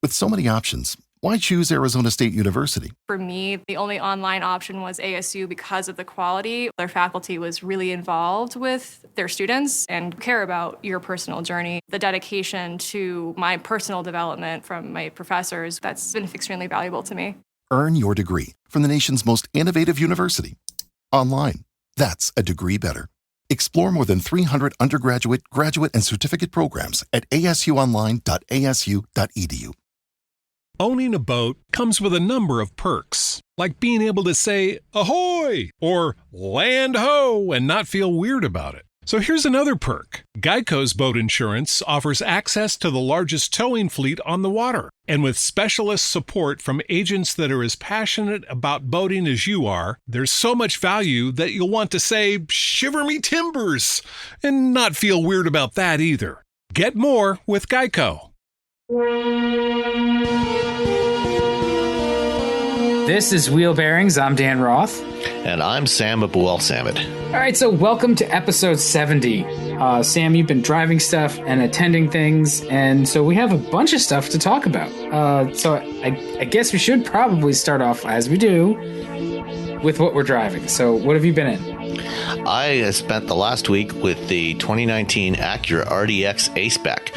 With so many options, why choose Arizona State University? For me, the only online option was ASU because of the quality. Their faculty was really involved with their students and care about your personal journey. The dedication to my personal development from my professors, that's been extremely valuable to me. Earn your degree from the nation's most innovative university. Online. That's a degree better. Explore more than 300 undergraduate, graduate, and certificate programs at asuonline.asu.edu. Owning a boat comes with a number of perks, like being able to say ahoy or land ho and not feel weird about it. So here's another perk. Geico's boat insurance offers access to the largest towing fleet on the water. And with specialist support from agents that are as passionate about boating as you are, there's so much value that you'll want to say, shiver me timbers, and not feel weird about that either. Get more with Geico. This is Wheelbearings. I'm Dan Roth. And I'm Sam Abuel-Samad. All right, so welcome to episode 70. Sam, you've been driving stuff and attending things, and so we have a bunch of stuff to talk about. So I guess we should probably start off, as we do, with what we're driving. So what have you been in? I spent the last week with the 2019 Acura RDX A-Spec,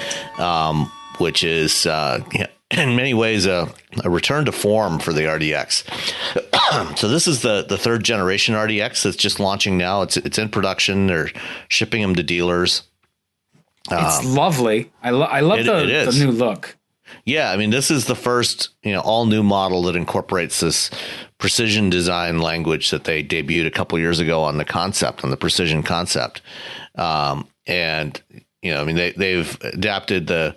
which is in many ways a return to form for the RDX. So this is the third generation RDX that's just launching now. It's in production. They're shipping them to dealers. It's lovely. I love the new look. Yeah, I mean, this is the first all new model that incorporates this precision design language that they debuted a couple years ago on the Precision concept. And I mean, they've adapted the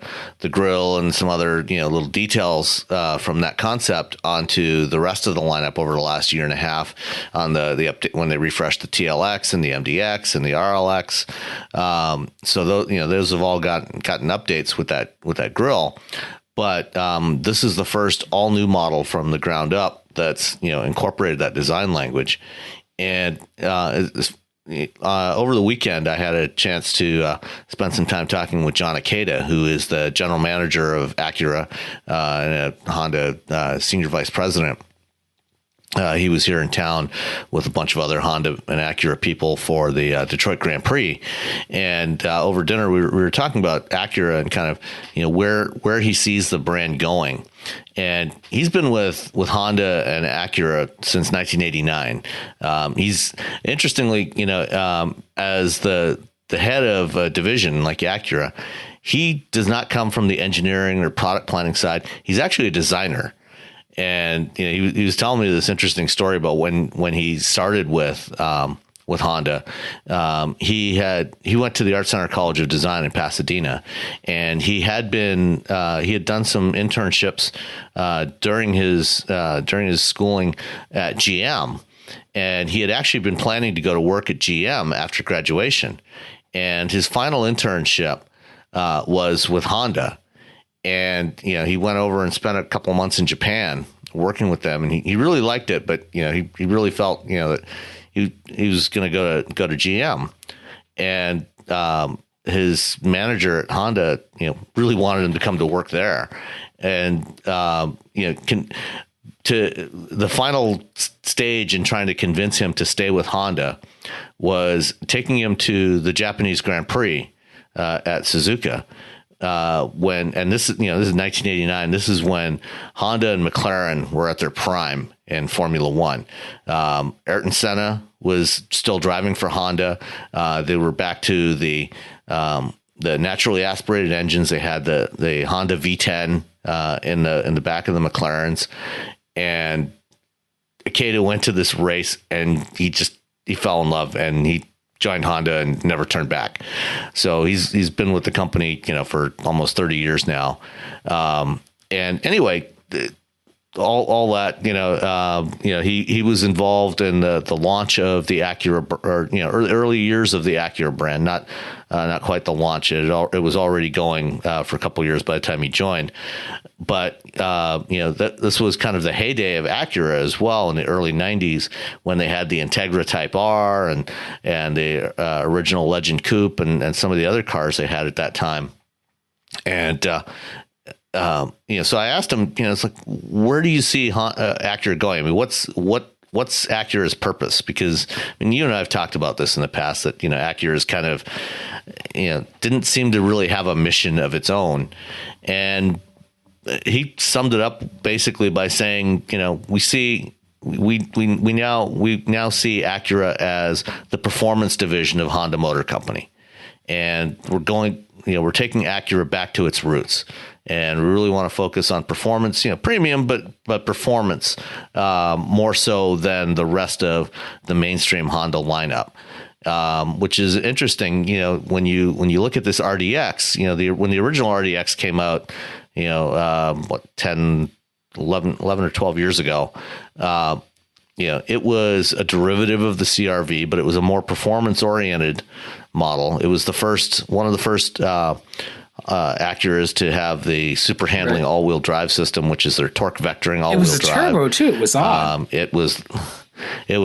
grille and some other little details from that concept onto the rest of the lineup over the last year and a half on the update when they refreshed the TLX and the MDX and the RLX. So those have all gotten updates with that grille. But this is the first all new model from the ground up that's incorporated that design language. And over the weekend, I had a chance to spend some time talking with John Ikeda, who is the general manager of Acura and a Honda senior vice president. He was here in town with a bunch of other Honda and Acura people for the Detroit Grand Prix, and over dinner we were talking about Acura and kind of where he sees the brand going. And he's been with Honda and Acura since 1989. He's interestingly, as the head of a division like Acura, he does not come from the engineering or product planning side. He's actually a designer. And he was telling me this interesting story about when he started with Honda. He went to the Art Center College of Design in Pasadena, and he had done some internships during his schooling at GM, and he had actually been planning to go to work at GM after graduation, and his final internship was with Honda. And, he went over and spent a couple of months in Japan working with them, and he really liked it, but, he really felt, that he was going to go to GM. And his manager at Honda, really wanted him to come to work there. And, to the final stage in trying to convince him to stay with Honda was taking him to the Japanese Grand Prix at Suzuka. This is 1989. This is when Honda and McLaren were at their prime in Formula One. Ayrton Senna was still driving for Honda. They were back to the naturally aspirated engines. They had the Honda V10 in the back of the McLarens, and Ikeda went to this race and he fell in love, and he joined Honda and never turned back. So he's been with the company, for almost 30 years now. And anyway, all that, he was involved in the launch of the Acura, or early years of the Acura brand, not quite the launch. It was already going for a couple of years by the time he joined. But this was kind of the heyday of Acura as well in the early 90s, when they had the Integra Type R and the original Legend Coupe and some of the other cars they had at that time. And so I asked him, it's like, where do you see Acura going? I mean, what's Acura's purpose? Because you and I have talked about this in the past, that Acura is kind of, didn't seem to really have a mission of its own, and he summed it up basically by saying, we now see Acura as the performance division of Honda Motor Company, and we're taking Acura back to its roots. And we really want to focus on performance, premium, but performance more so than the rest of the mainstream Honda lineup, which is interesting. When you look at this RDX, when the original RDX came out, 11 or 12 years ago, it was a derivative of the CRV, but it was a more performance oriented model. It was one of the first Acuras to have the super handling all-wheel drive system, which is their torque vectoring all-wheel drive. It was a turbo too. It was on. It was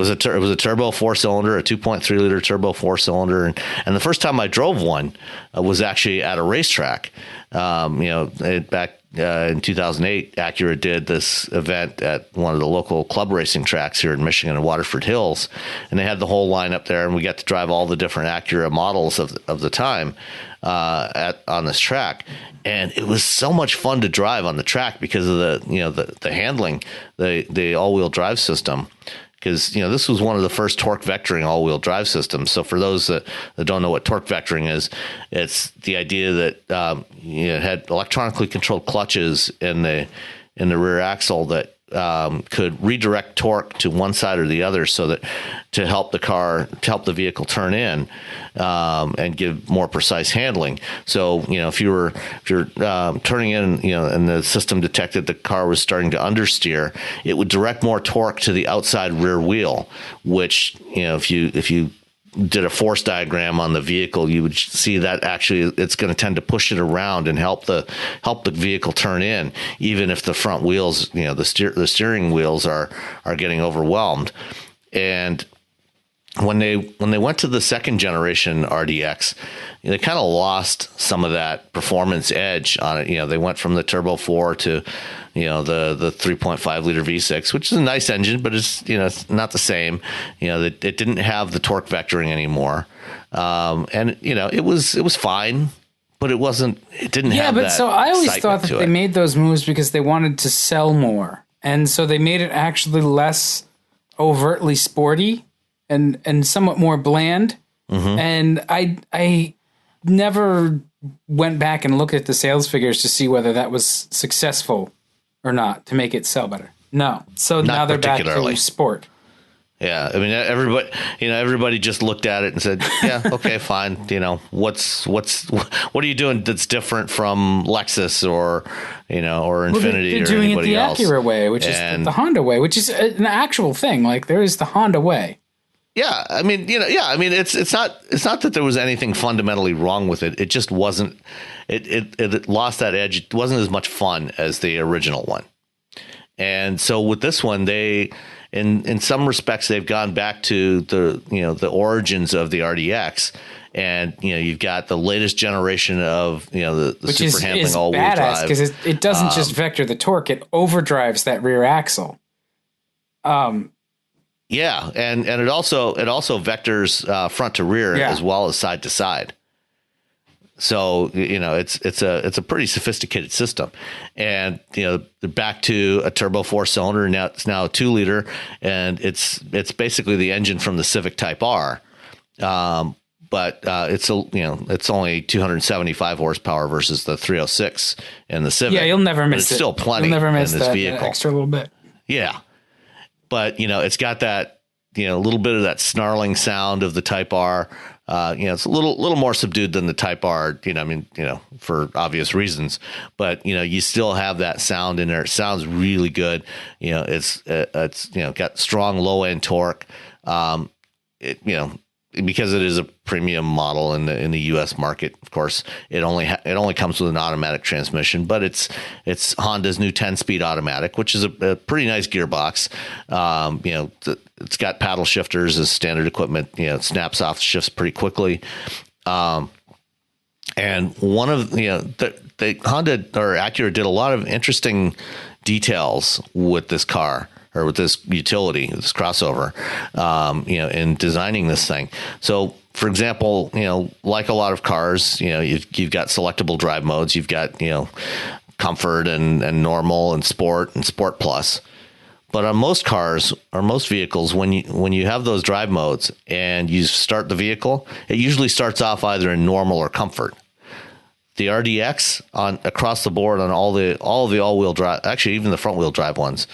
a turbo 4-cylinder, a 2.3 liter turbo 4-cylinder, and the first time I drove one was actually at a racetrack. Back in 2008, Acura did this event at one of the local club racing tracks here in Michigan in Waterford Hills, and they had the whole lineup there, and we got to drive all the different Acura models of the time on this track. And it was so much fun to drive on the track because of the handling, the all-wheel drive system. Because this was one of the first torque vectoring all-wheel drive systems. So for those that don't know what torque vectoring is, it's the idea that it had electronically controlled clutches in the rear axle that could redirect torque to one side or the other, so that to help the vehicle turn in and give more precise handling. So if you're turning in, and the system detected the car was starting to understeer, it would direct more torque to the outside rear wheel, which if you did a force diagram on the vehicle, you would see that actually it's going to tend to push it around and help the vehicle turn in, even if the front wheels, the steering wheels are getting overwhelmed. And when they went to the second generation RDX, they kind of lost some of that performance edge on it. They went from the Turbo 4 to the 3.5 liter V6, which is a nice engine, but it's not the same. It didn't have the torque vectoring anymore, and it was fine, but it didn't have that. Yeah, but so I always thought that they made those moves because they wanted to sell more, and so they made it actually less overtly sporty and somewhat more bland. Mm-hmm. And I never went back and looked at the sales figures to see whether that was successful or not to make it sell better. No. So now they're back to sport. Yeah. I mean, everybody just looked at it and said, yeah, okay, fine. What are you doing that's different from Lexus or Infiniti or anybody else? They're doing it the Acura way, which is the Honda way, which is an actual thing. Like, there is the Honda way. Yeah, I mean, it's not that there was anything fundamentally wrong with it. It just wasn't. It lost that edge. It wasn't as much fun as the original one. And so with this one, they, in some respects, they've gone back to the origins of the RDX. And you've got the latest generation of the super handling all-wheel drive, because it doesn't just vector the torque; it overdrives that rear axle. Yeah, and it also vectors front to rear as well as side to side. So it's a pretty sophisticated system, and they're back to a turbo 4-cylinder. Now it's now a 2-liter, and it's basically the engine from the Civic Type R, but it's only 275 horsepower versus the 306 in the Civic. Yeah, you'll never miss it. It's still plenty. You'll never miss in this that vehicle. Extra little bit. Yeah. But, it's got that, a little bit of that snarling sound of the Type R. It's a little more subdued than the Type R, for obvious reasons. But, you still have that sound in there. It sounds really good. It's got strong low end torque. Because it is a premium model in the U.S. market, of course, it only comes with an automatic transmission, but it's Honda's new 10-speed automatic, which is a pretty nice gearbox. It's got paddle shifters as standard equipment. It snaps off shifts pretty quickly. And one of Honda or Acura did a lot of interesting details with this car or with this utility, this crossover, in designing this thing. So, for example, like a lot of cars, you've got selectable drive modes, you've got, comfort and normal and sport plus. But on most cars or most vehicles, when you have those drive modes and you start the vehicle, it usually starts off either in normal or comfort. The RDX across the board on all the all-wheel drive, actually even the front-wheel drive ones,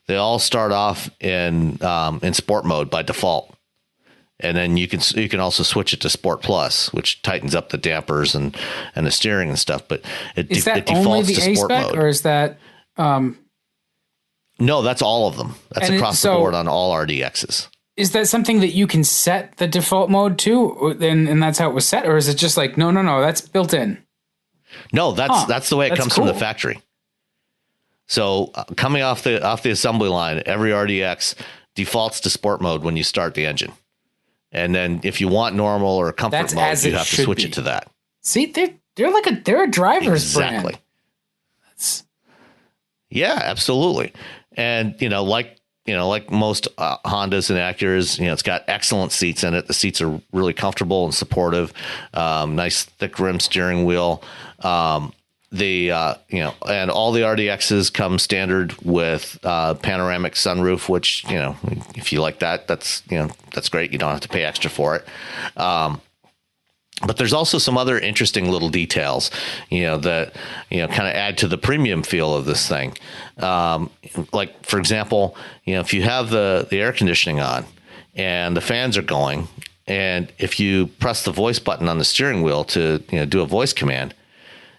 they all start off in sport mode by default. And then you can also switch it to Sport Plus, which tightens up the dampers and the steering and stuff. But it defaults only the to sport A-Spec, mode. or is that? No, that's all of them. That's across the board on all RDXs. Is that something that you can set the default mode to, and that's how it was set, or is it just like no, that's built in? No, that's the way it comes from the factory. So coming off the assembly line, every RDX defaults to sport mode when you start the engine. And then if you want normal or comfort mode, you have to switch it to that. See, they're a driver's brand. Yeah, absolutely. And like most Hondas and Acuras, it's got excellent seats in it. The seats are really comfortable and supportive. Nice thick rim steering wheel. And all the RDXs come standard with panoramic sunroof, which, if you like that, that's great. You don't have to pay extra for it. But there's also some other interesting little details, that, kind of add to the premium feel of this thing. Like, for example, if you have the air conditioning on and the fans are going, and if you press the voice button on the steering wheel to, do a voice command,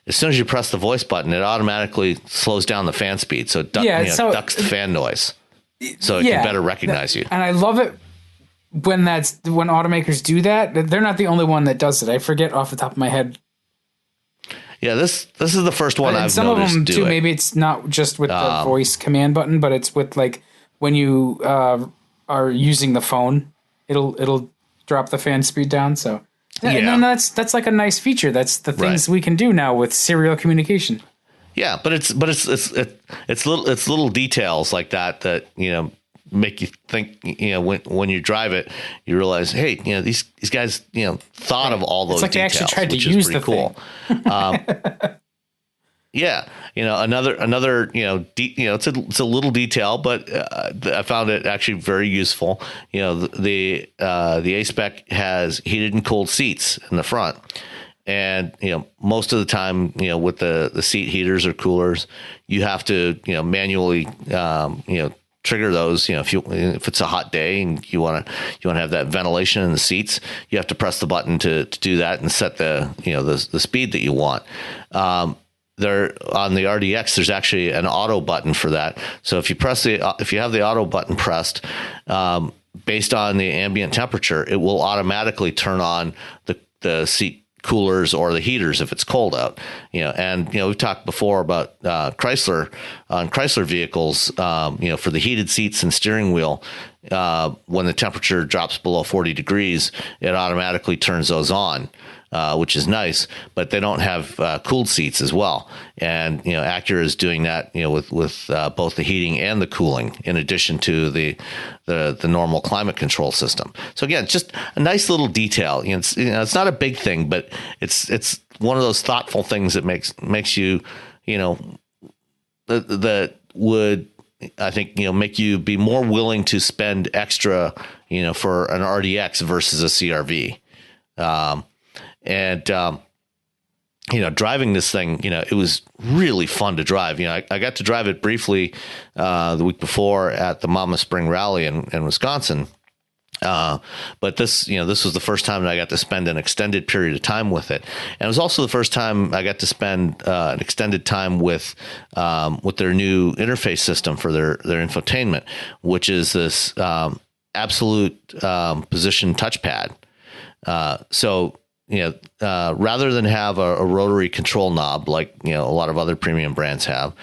as soon as you press the voice button, it automatically slows down the fan speed. So it ducks the fan noise. So it can better recognize you. And I love it when automakers do that. They're not the only one that does it. I forget off the top of my head. Yeah, this is the first one I've some noticed of them do too. it. Maybe it's not just with the voice command button, but it's with like when you are using the phone, it'll drop the fan speed down. So and that's like a nice feature. That's the things we can do now with serial communication. Yeah, but it's little details like that make you think, when you drive it, you realize, hey, these guys, thought of all those details. It's like they actually tried to use the cool. Yeah. Another, it's a little detail, but I found it actually very useful. The A-Spec has heated and cooled seats in the front. And, most of the time, with the seat heaters or coolers, you have to, manually, trigger those. If it's a hot day and you want to have that ventilation in the seats, you have to press the button to do that and set the speed that you want. There on the RDX, there's actually an auto button for that. So if you have the auto button pressed, based on the ambient temperature, it will automatically turn on the seat coolers or the heaters if it's cold out. We've talked before about Chrysler vehicles, for the heated seats and steering wheel, when the temperature drops below 40 degrees, it automatically turns those on. Which is nice, but they don't have cooled seats as well. And, Acura is doing that, with both the heating and the cooling, in addition to the normal climate control system. So again, just a nice little detail. It's not a big thing, but it's one of those thoughtful things that makes you, that would, I think, make you be more willing to spend extra, for an RDX versus a CRV. Driving this thing, it was really fun to drive. I got to drive it briefly the week before at the Mama Spring Rally in Wisconsin. But this was the first time that I got to spend an extended period of time with it. And it was also the first time I got to spend an extended time with their new interface system for their infotainment, which is this absolute position touchpad. Rather than have a rotary control knob like, a lot of other premium brands have,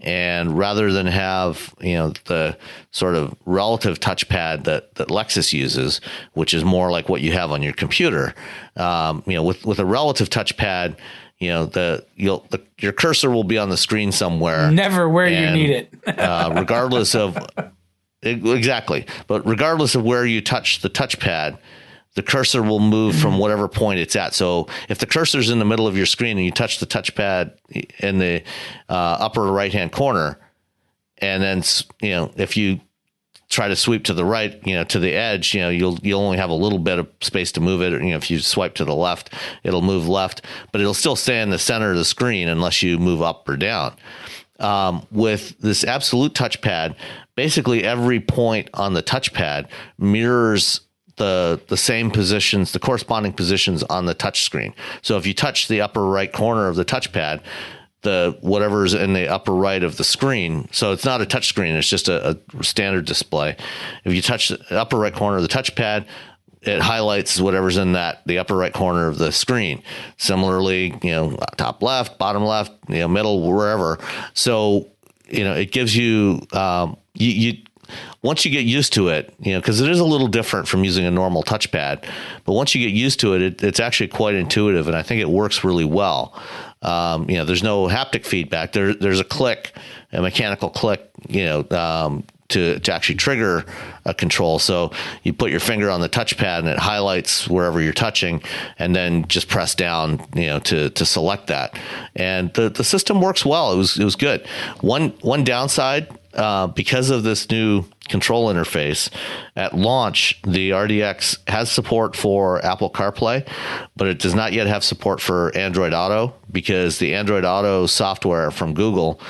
and rather than have, the sort of relative touchpad that Lexus uses, which is more like what you have on your computer, with a relative touchpad, your cursor will be on the screen somewhere. Never where you need it. Regardless of exactly, but regardless of where you touch the touchpad, the cursor will move from whatever point it's at. So if the cursor's in the middle of your screen and you touch the touchpad in the upper right-hand corner, and then, if you try to sweep to the right, to the edge, you'll only have a little bit of space to move it. Or, if you swipe to the left, it'll move left, but it'll still stay in the center of the screen unless you move up or down. With this absolute touchpad, basically every point on the touchpad mirrors the same positions, the corresponding positions on the touch screen. So if you touch the upper right corner of the touchpad, whatever's in the upper right of the screen, so it's not a touch screen, it's just a standard display. If you touch the upper right corner of the touchpad, it highlights whatever's in the upper right corner of the screen. Similarly, top left, bottom left, middle, wherever. So, it gives you, once you get used to it, because it is a little different from using a normal touchpad, but once you get used to it, it's actually quite intuitive, and I think it works really well. There's no haptic feedback. There's a mechanical click, to actually trigger a control. So you put your finger on the touchpad and it highlights wherever you're touching, and then just press down, to select that. And the system works well. It was good. One downside, because of this new control interface, at launch, the RDX has support for Apple CarPlay, but it does not yet have support for Android Auto, because the Android Auto software from Google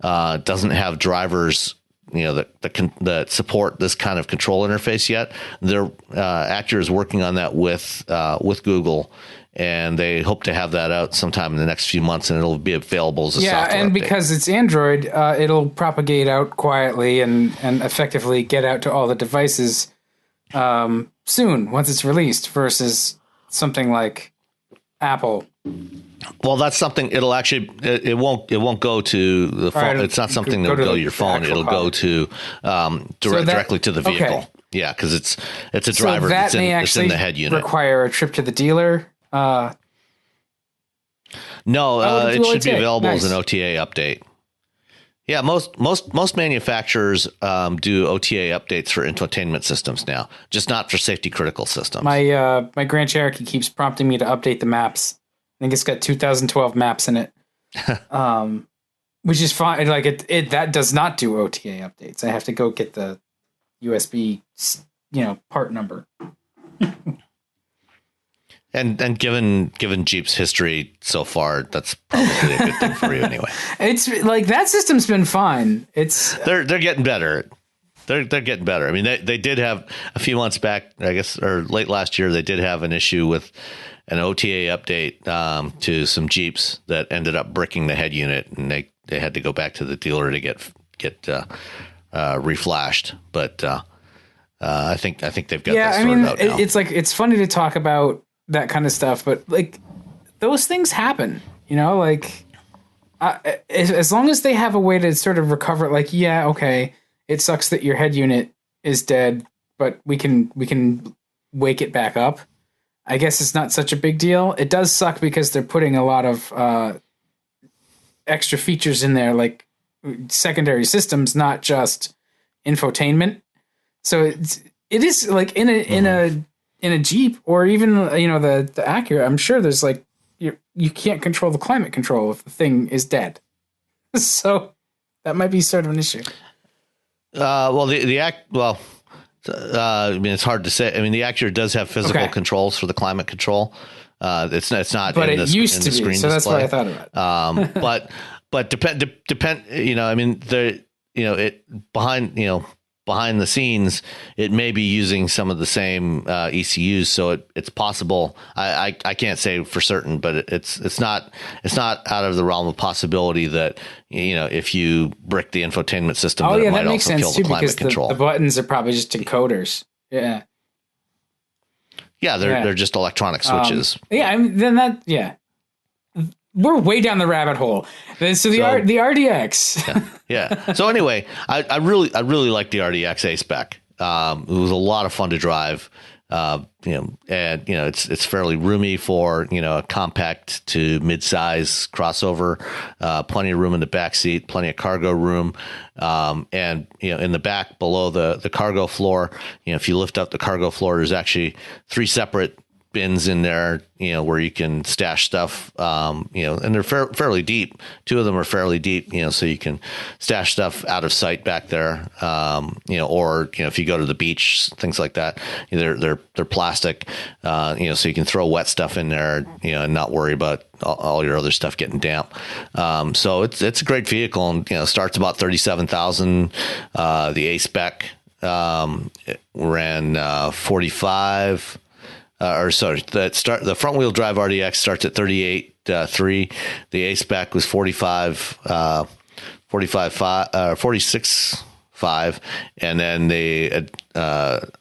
doesn't have drivers that support this kind of control interface yet. Acura is working on that with Google, and they hope to have that out sometime in the next few months, and it'll be available as a software and update. Because it's Android, it'll propagate out quietly and effectively get out to all the devices soon, once it's released, versus something like Apple. Well, that's something. It'll actually. It won't go to the phone. It's not something that will go to your phone. It'll go to directly to the vehicle. Okay. Yeah, because it's a driver that's in the head unit. Require a trip to the dealer. No, it should be available as an OTA update. Yeah, most manufacturers do OTA updates for infotainment systems now, just not for safety critical systems. My Grand Cherokee keeps prompting me to update the maps. I think it's got 2012 maps in it, which is fine. Like it that does not do OTA updates. I have to go get the USB, part number. And given Jeep's history so far, that's probably a good thing for you anyway. It's like that system's been fine. They're getting better. They're getting better. I mean, they did have a few months back, I guess, or late last year, they did have an issue with an OTA update to some Jeeps that ended up bricking the head unit, and they had to go back to the dealer to get reflashed. But I think they've got that sorted out now. It's funny to talk about that kind of stuff, but like those things happen, as long as they have a way to sort of recover, okay, it sucks that your head unit is dead, but we can wake it back up. I guess it's not such a big deal. It does suck because they're putting a lot of extra features in there, like secondary systems, not just infotainment. So it is like in a Jeep, or even the Acura. I'm sure there's you can't control the climate control if the thing is dead. So that might be sort of an issue. I mean, it's hard to say. I mean, the Acura does have physical controls for the climate control. It's not, but it used to be. So that's what I thought about. But depend. I mean, behind the scenes, it may be using some of the same ECUs. So it's possible. I can't say for certain, but it's not out of the realm of possibility that if you brick the infotainment system, that might also kill the climate control. The buttons are probably just encoders. Yeah. Yeah, they're just electronic switches. We're way down the rabbit hole. So the RDX. Yeah. So anyway, I really like the RDX A spec. It was a lot of fun to drive. And it's fairly roomy for a compact to mid-size crossover. Plenty of room in the back seat, plenty of cargo room, and in the back below the cargo floor. If you lift up the cargo floor, there's actually 3 separate bins in there, where you can stash stuff, and they're fairly deep. 2 of them are fairly deep, so you can stash stuff out of sight back there, or if you go to the beach, things like that, they're plastic, so you can throw wet stuff in there, and not worry about all your other stuff getting damp. So it's a great vehicle, and starts about 37,000. The A spec ran 45. The front wheel drive RDX starts at 38.3. The A spec was 46.5, and then the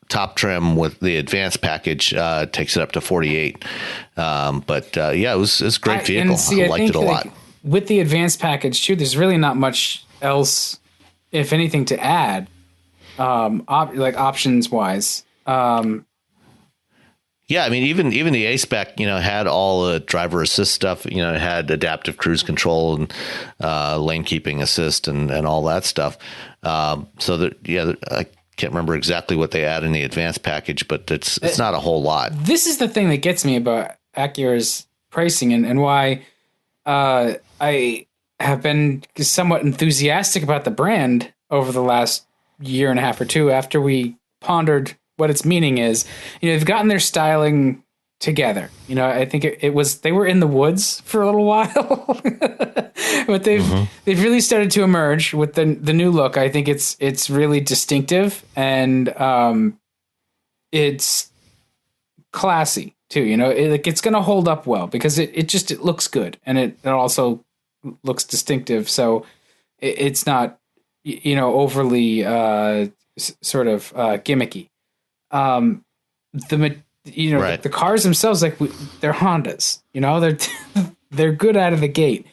top trim with the advanced package takes it up to 48. It was a great vehicle. I liked it a lot. With the advanced package too, there's really not much else, if anything, to add, options wise. Yeah, I mean, even the A spec, had all the driver assist stuff. It had adaptive cruise control and lane keeping assist and all that stuff. I can't remember exactly what they add in the advanced package, but it's not a whole lot. This is the thing that gets me about Acura's pricing and why I have been somewhat enthusiastic about the brand over the last year and a half or two after we pondered what its meaning is. They've gotten their styling together. I think they were in the woods for a little while, but they've really started to emerge with the new look. I think it's really distinctive, and it's classy too. It's going to hold up well because it looks good, and it also looks distinctive. So it's not overly sort of gimmicky. Right. The cars themselves, they're Hondas. They're good out of the gate.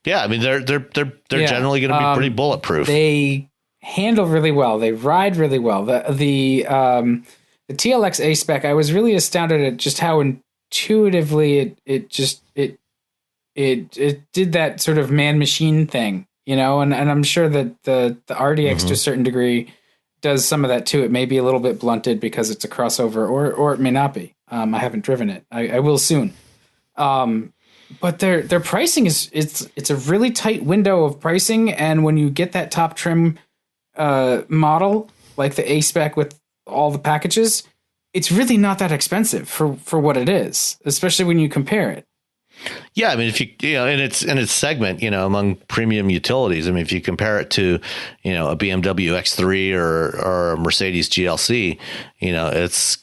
Yeah, I mean they're generally going to be pretty bulletproof. They handle really well. They ride really well. The TLX A spec, I was really astounded at just how intuitively it did that sort of man machine thing. And I'm sure that the RDX to a certain degree does some of that too. It may be a little bit blunted because it's a crossover, or it may not be. I haven't driven it. I will soon. But their pricing it's a really tight window of pricing, and when you get that top trim model like the A spec with all the packages, it's really not that expensive for what it is, especially when you compare it. Yeah, I mean, if in its segment, among premium utilities, I mean, if you compare it to, a BMW X3 or a Mercedes GLC, it's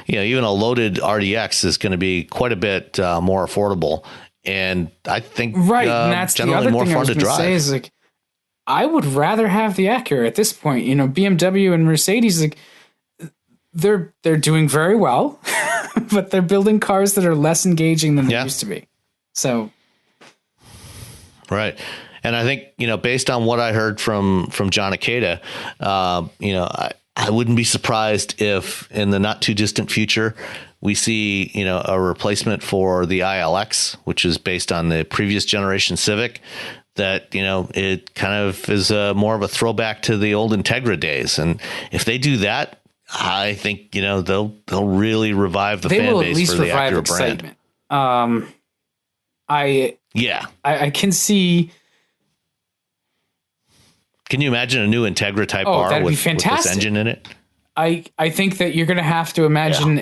even a loaded RDX is going to be quite a bit more affordable, and I think right, and that's generally the other more thing fun I was to drive. Say is I would rather have the Acura at this point. BMW and Mercedes, they're doing very well. But they're building cars that are less engaging than they used to be. So, right. And I think, based on what I heard from John Aceda, I wouldn't be surprised if in the not too distant future we see, a replacement for the ILX, which is based on the previous generation Civic, that, it kind of is more of a throwback to the old Integra days. And if they do that, I think they'll really revive the fan base for the Acura brand. I can see. Can you imagine a new Integra Type R with this engine in it? I think that you're going to have to imagine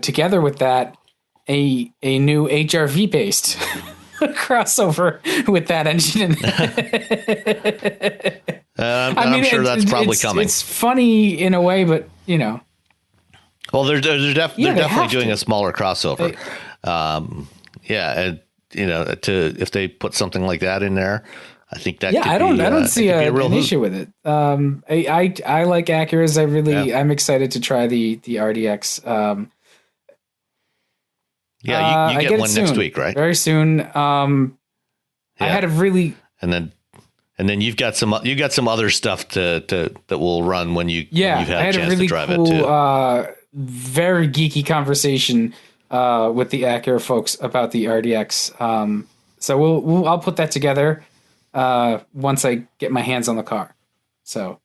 together with that a new HRV based crossover with that engine in it. I'm sure that's probably coming. It's funny in a way, but well, they're definitely doing a smaller crossover. If they put something like that in there, I think that. I don't see an issue with it. I like Acuras. I'm excited to try the RDX. You get one next week, right? Very soon. I had a really and And then you've got some other stuff that will run when you've had I had a chance a really to drive cool, it too. Very geeky conversation with the Acura folks about the RDX. So I'll put that together once I get my hands on the car. So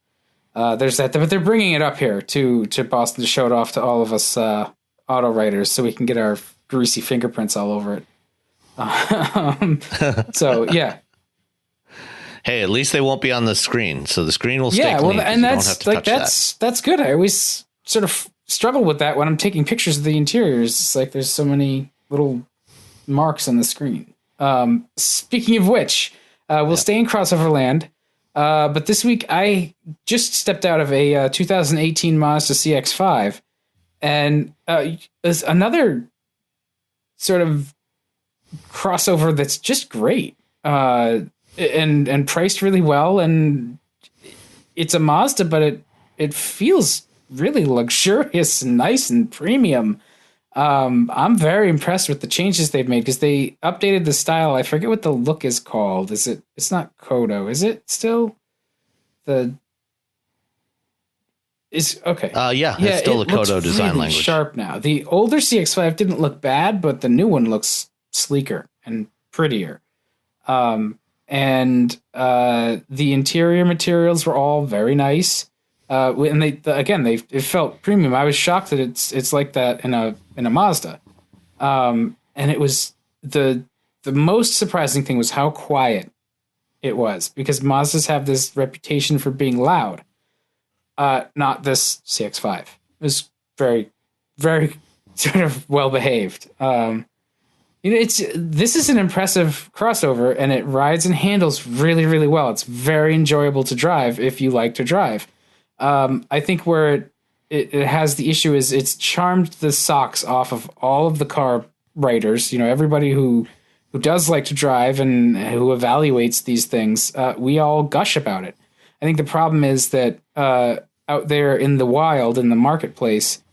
there's that. But they're bringing it up here to Boston to show it off to all of us auto writers so we can get our greasy fingerprints all over it. So yeah. Hey, at least they won't be on the screen, so the screen will stay clean. And that's good. I always sort of struggle with that when I'm taking pictures of the interiors. It's like there's so many little marks on the screen. Speaking of which, we'll stay in crossover land. But this week I just stepped out of a 2018 Mazda CX-5, and there's another sort of crossover that's just great. And priced really well, and it's a Mazda, but it feels really luxurious and nice and premium. I'm very impressed with the changes they've made because they updated the style. I forget what the look is called. It's not Kodo, is it still? It's okay. It's still the Kodo design really language. Sharp now. The older CX-5 didn't look bad, but the new one looks sleeker and prettier. And the interior materials were all very nice. And it felt premium. I was shocked that it's like that in a Mazda. And it was the most surprising thing was how quiet it was, because Mazdas have this reputation for being loud. Not this CX-5. It was very, very sort of well behaved. This is an impressive crossover, and it rides and handles really, really well. It's very enjoyable to drive if you like to drive. I think where it has the issue is it's charmed the socks off of all of the car writers. Everybody who does like to drive and who evaluates these things, we all gush about it. I think the problem is that out there in the wild, in the marketplace,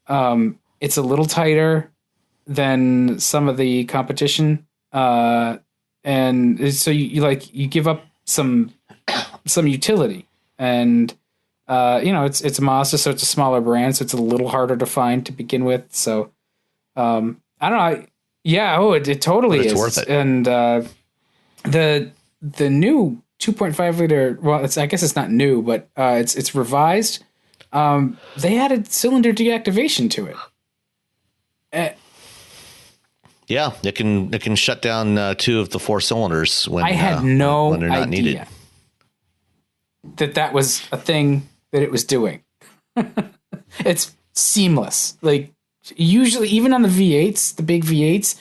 it's a little tighter than some of the competition, and so you give up some utility, and it's a Mazda, so it's a smaller brand, so it's a little harder to find to begin with. So I don't know. It totally is. It's worth it. And the new 2.5 liter. Well, I guess it's not new, but it's revised. They added cylinder deactivation to it. Yeah, it can shut down 2 of the 4 cylinders when I had no when they're not idea needed. that was a thing that it was doing. It's seamless. Like usually, even on the V8s, the big V8s,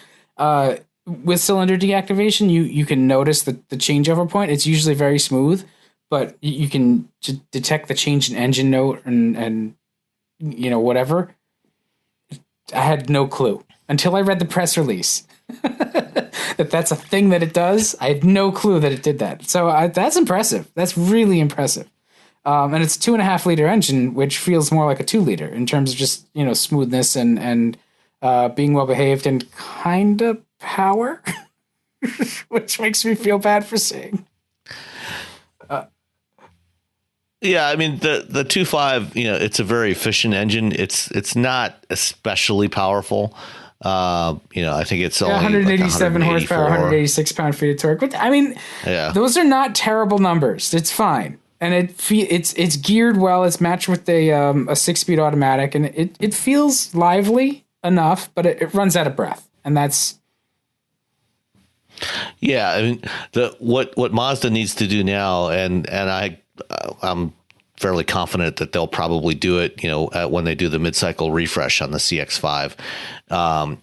with cylinder deactivation, you can notice the changeover point. It's usually very smooth, but you can detect the change in engine note and whatever. I had no clue until I read the press release that's a thing that it does. I had no clue that it did that. So that's impressive. That's really impressive. And it's a 2.5 liter engine, which feels more like a 2 liter in terms of just, smoothness and being well behaved and kind of power, which makes me feel bad for saying. Yeah, I mean the 2.5, it's a very efficient engine. It's not especially powerful. I think it's only 187 horsepower, 186 pound-feet of torque. But I mean, those are not terrible numbers. It's fine, and it's geared well. It's matched with a 6-speed automatic, and it feels lively enough, but it runs out of breath, and that's. Yeah, I mean what Mazda needs to do now, and I'm fairly confident that they'll probably do it, when they do the mid-cycle refresh on the CX-5,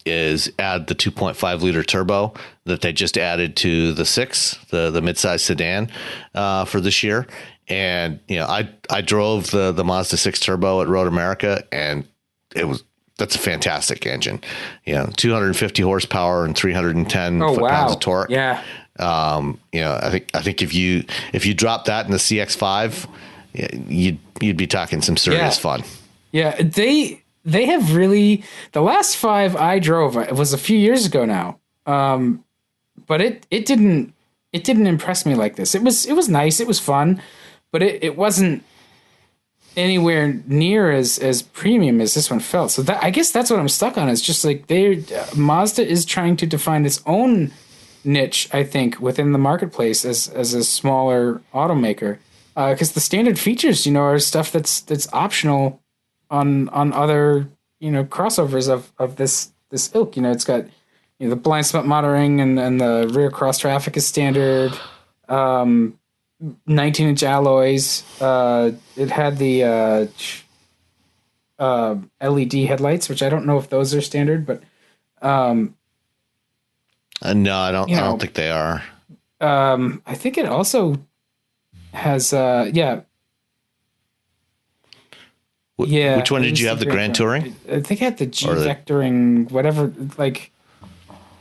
is add the 2.5 liter turbo that they just added to the 6, the mid-size sedan, for this year. And, I drove the Mazda 6 turbo at Road America, and that's a fantastic engine. 250 horsepower and 310 foot-pounds of torque. Yeah. I think if you drop that in the CX-5, you'd be talking some serious fun. Yeah, they have really, the last 5 I drove, it was a few years ago now. But it didn't it didn't impress me like this. It was nice, it was fun, but it wasn't anywhere near as premium as this one felt. So I guess that's what I'm stuck on. It's just like Mazda is trying to define its own niche, I think, within the marketplace as a smaller automaker. Because the standard features, are stuff that's optional on other, crossovers of this ilk. It's got the blind spot monitoring and the rear cross traffic is standard. 19-inch alloys. It had the LED headlights, which I don't know if those are standard, but no, I don't. I don't think they are. I think it also has. Which one did you have? The Grand Touring? I think it had the G vectoring, whatever. Like,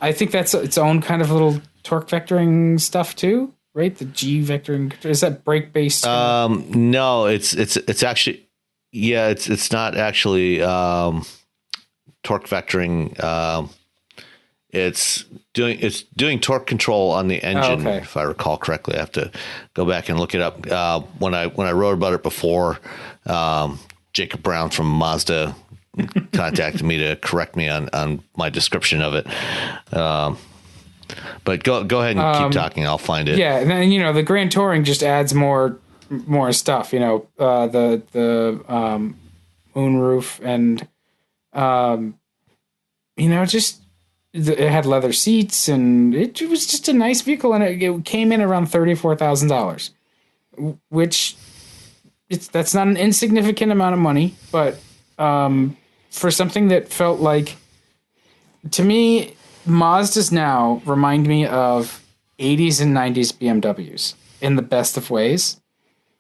I think that's its own kind of little torque vectoring stuff too. Right, the G vectoring, is that brake based? No, it's actually, it's not actually torque vectoring. It's doing torque control on the engine, if I recall correctly. I have to go back and look it up. When I wrote about it before, Jacob Brown from Mazda contacted me to correct me on my description of it. But go ahead and keep talking. I'll find it. Yeah, and then the Grand Touring just adds more stuff. The moonroof and just it had leather seats and it was just a nice vehicle, and it came in around $34,000, which that's not an insignificant amount of money, but for something that felt like, to me, Mazdas now remind me of 80s and 90s BMWs in the best of ways.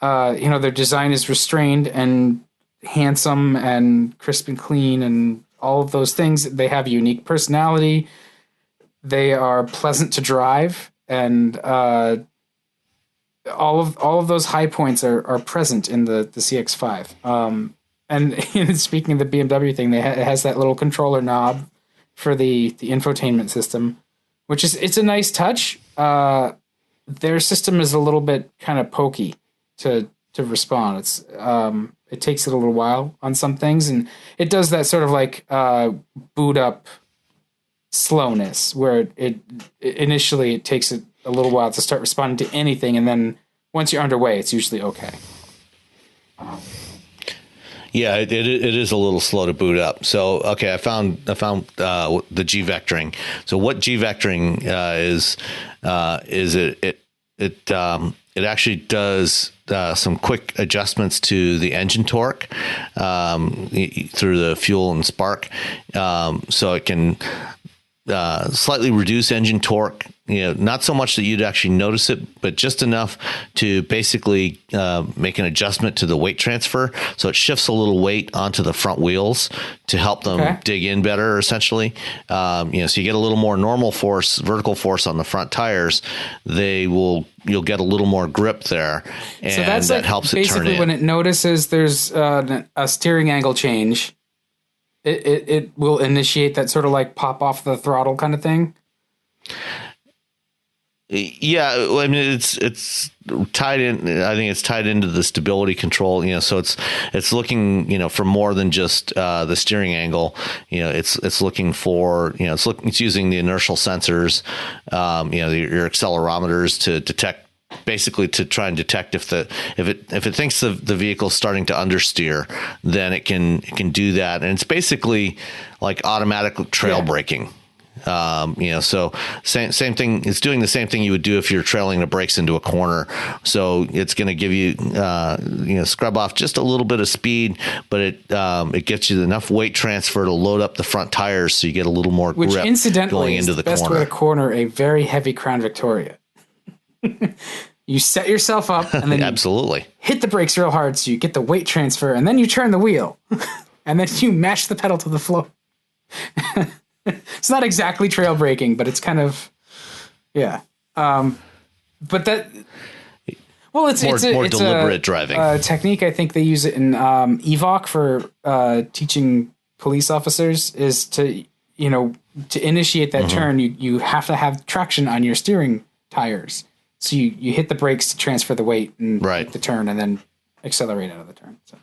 Their design is restrained and handsome and crisp and clean and all of those things. They have a unique personality. They are pleasant to drive, and all of those high points are present in the CX-5. And speaking of the BMW thing, it has that little controller knob for the infotainment system, which it's a nice touch. Their system is a little bit kind of pokey to respond. It takes it a little while on some things, and it does that sort of like boot up slowness where it initially it takes it a little while to start responding to anything, and then once you're underway, it's usually okay. Yeah, it is a little slow to boot up. So, okay, I found the G vectoring. So, what G vectoring is it actually does some quick adjustments to the engine torque through the fuel and spark, so it can slightly reduce engine torque. Not so much that you'd actually notice it, but just enough to basically make an adjustment to the weight transfer. So it shifts a little weight onto the front wheels to help them dig in better, essentially. So you get a little more normal force, vertical force on the front tires. You'll get a little more grip there, and so that like helps it turn in. Basically, when it notices there's a steering angle change, it will initiate that sort of like pop off the throttle kind of thing. Yeah, I mean it's tied in. I think it's tied into the stability control. So it's looking for more than just the steering angle. It's looking for it's using the inertial sensors, your accelerometers to detect. Basically, to try and detect if it thinks the vehicle's starting to understeer, then it can do that, and it's basically like automatic trail braking. So same thing. It's doing the same thing you would do if you're trailing the brakes into a corner. So it's going to give you, scrub off just a little bit of speed, but it gets you enough weight transfer to load up the front tires, so you get a little more grip. Which incidentally going into is the best corner. way to corner a very heavy Crown Victoria. You set yourself up and then absolutely hit the brakes real hard so you get the weight transfer, and then you turn the wheel, and then you mash the pedal to the floor. It's not exactly trail braking, but it's kind of, yeah. But that, well, it's more deliberate driving technique. I think they use it in EVOC for teaching police officers is to initiate that turn. You have to have traction on your steering tires So you hit the brakes to transfer the weight and Right. make the turn, and then accelerate out of the turn. So.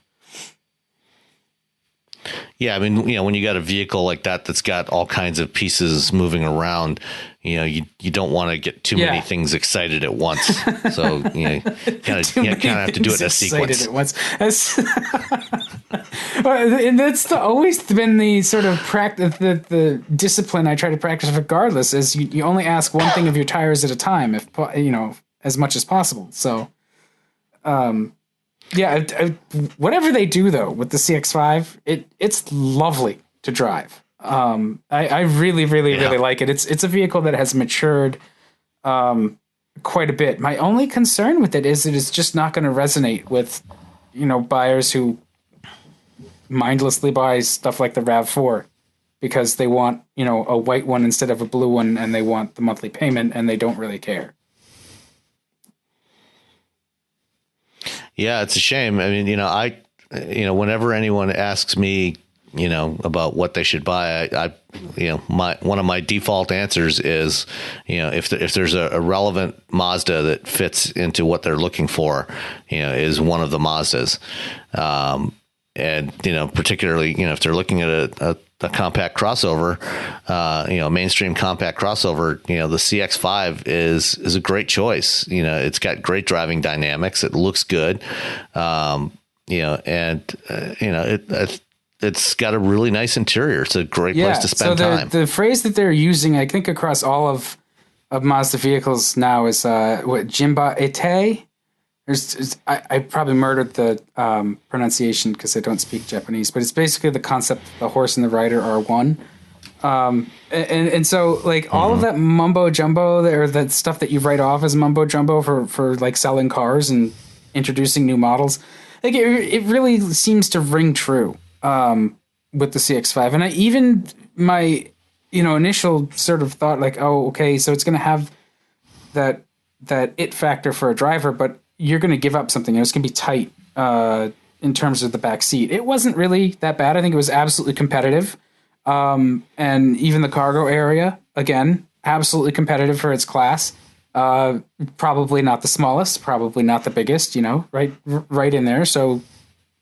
Yeah, I mean, when you got a vehicle like that that's got all kinds of pieces moving around, you don't want to get too many things excited at once. So you kind of have to do it in a sequence. At once. And that's always been the sort of practice, the discipline I try to practice regardless. Is you only ask one thing of your tires at a time, if as much as possible. So, whatever they do though with the CX-5, it's lovely to drive. I really like it. It's a vehicle that has matured quite a bit. My only concern with it is that it's just not going to resonate with buyers who mindlessly buy stuff like the RAV4 because they want a white one instead of a blue one, and they want the monthly payment, and they don't really care. Yeah, it's a shame. I mean, whenever anyone asks me, about what they should buy, one of my default answers is, if there's a relevant Mazda that fits into what they're looking for, is one of the Mazdas. And, particularly, if they're looking at a compact crossover, mainstream compact crossover, the CX-5 is a great choice. It's got great driving dynamics. It looks good. It's got a really nice interior. It's a great place to spend time. The phrase that they're using, I think, across all of Mazda vehicles now is Jimba Ete. I probably murdered the pronunciation because I don't speak Japanese, but it's basically the concept the horse and the rider are one. And so like all of that mumbo jumbo or that stuff that you write off as mumbo jumbo for like selling cars and introducing new models, like it really seems to ring true with the CX-5. And my initial sort of thought like, oh, okay, so it's going to have that it factor for a driver, but you're going to give up something. It's going to be tight in terms of the back seat. It wasn't really that bad. I think it was absolutely competitive. And even the cargo area, again, absolutely competitive for its class. Probably not the smallest, probably not the biggest, right in there. So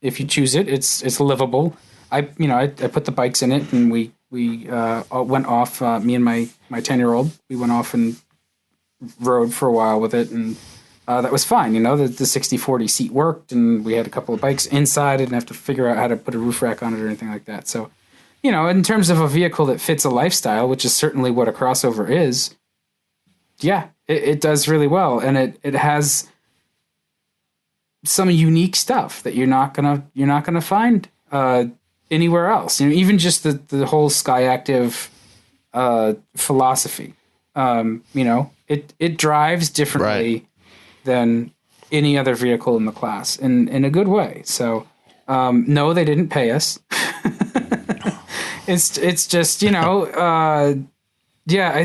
if you choose it, it's livable. I put the bikes in it, and we went off, me and my 10-year-old, we went off and rode for a while with it, and that was fine. The 60/40 seat worked, and we had a couple of bikes inside. I didn't have to figure out how to put a roof rack on it or anything like that. So, in terms of a vehicle that fits a lifestyle, which is certainly what a crossover is, yeah, it does really well. And it has some unique stuff that you're not gonna find anywhere else. Even just the whole Skyactiv philosophy. It drives differently than any other vehicle in the class in a good way. So, no, they didn't pay us. It's just, I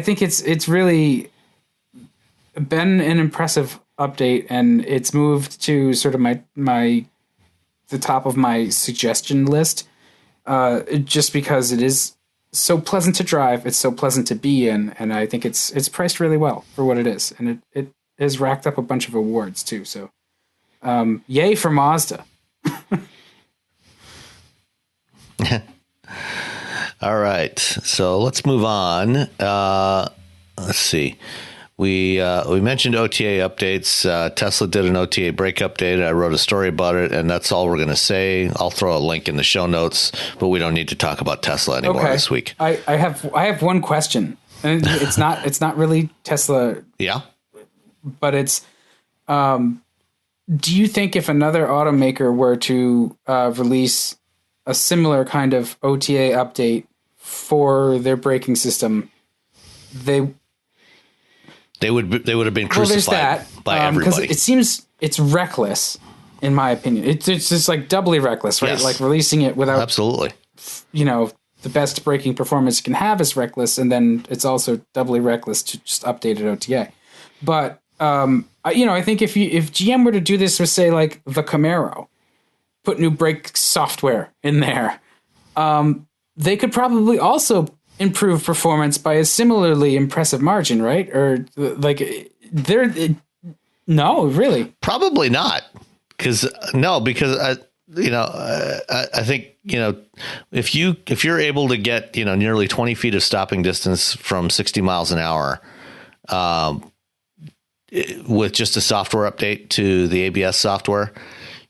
think it's really been an impressive update, and it's moved to sort of the top of my suggestion list, just because it is so pleasant to drive. It's so pleasant to be in. And I think it's priced really well for what it is. And it has racked up a bunch of awards too. So, yay for Mazda. All right. So let's move on. Let's see. We mentioned OTA updates. Tesla did an OTA brake update. I wrote a story about it, and that's all we're going to say. I'll throw a link in the show notes, but we don't need to talk about Tesla anymore this week. I have one question, and it's not really Tesla. Yeah. But it's, do you think if another automaker were to release a similar kind of OTA update for their braking system, they would have been crucified by everybody? Because it seems it's reckless, in my opinion. It's just like doubly reckless, right? Yes. Like releasing it without absolutely, the best braking performance you can have is reckless, and then it's also doubly reckless to just update it OTA. But I think if GM were to do this with, say, like the Camaro, put new brake software in there, they could probably also improve performance by a similarly impressive margin, right? Or like No, really? Probably not. Because I think, if you're able to get, nearly 20 feet of stopping distance from 60 miles an hour, with just a software update to the ABS software,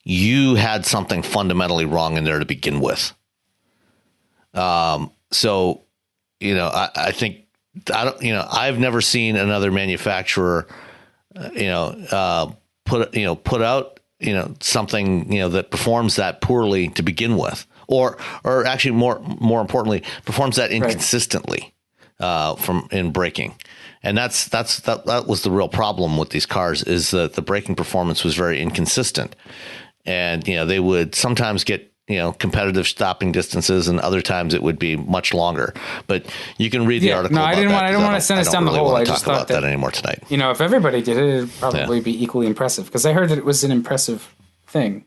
you had something fundamentally wrong in there to begin with. So, I think I've never seen another manufacturer, put out, something, that performs that poorly to begin with, or actually more importantly, performs that inconsistently, in braking. And that was the real problem with these cars, is that the braking performance was very inconsistent. And, they would sometimes get, competitive stopping distances, and other times it would be much longer. But you can read the article. No, about I don't want to send us down the hole. I just talk thought about that anymore tonight. If everybody did it, it'd probably be equally impressive, because I heard that it was an impressive thing.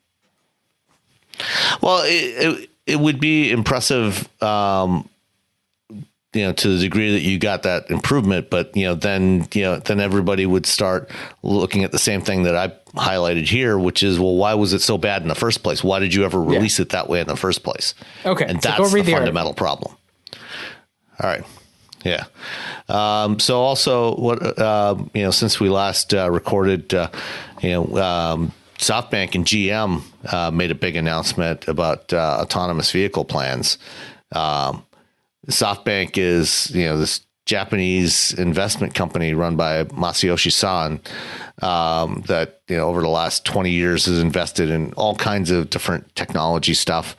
Well, it would be impressive, to the degree that you got that improvement, but then everybody would start looking at the same thing that I highlighted here, which is, well, why was it so bad in the first place? Why did you ever release it that way in the first place? Okay, and so that's go read the the fundamental problem. All right, yeah. So also, what since we last recorded, SoftBank and GM made a big announcement about autonomous vehicle plans. SoftBank is, this Japanese investment company run by Masayoshi Son, that, over the last 20 years has invested in all kinds of different technology stuff.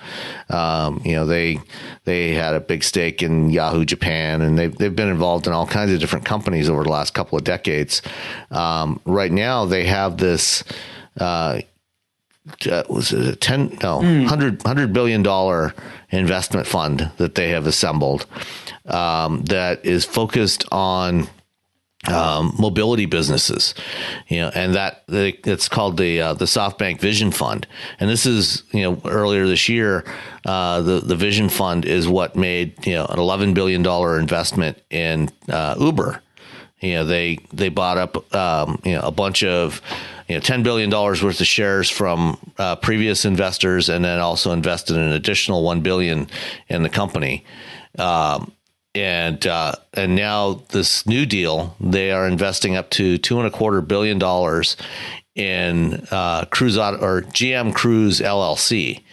They had a big stake in Yahoo Japan, and they've been involved in all kinds of different companies over the last couple of decades. Right now they have this, was it $100 billion investment fund that they have assembled, that is focused on mobility businesses, and it's called the SoftBank Vision Fund. And this is, earlier this year, the Vision Fund is what made, an $11 billion investment in Uber. They bought up, a bunch of, $10 billion worth of shares from previous investors, and then also invested an additional $1 billion in the company. And now this new deal, they are investing up to $2.25 billion in Cruise Auto, or GM Cruise LLC,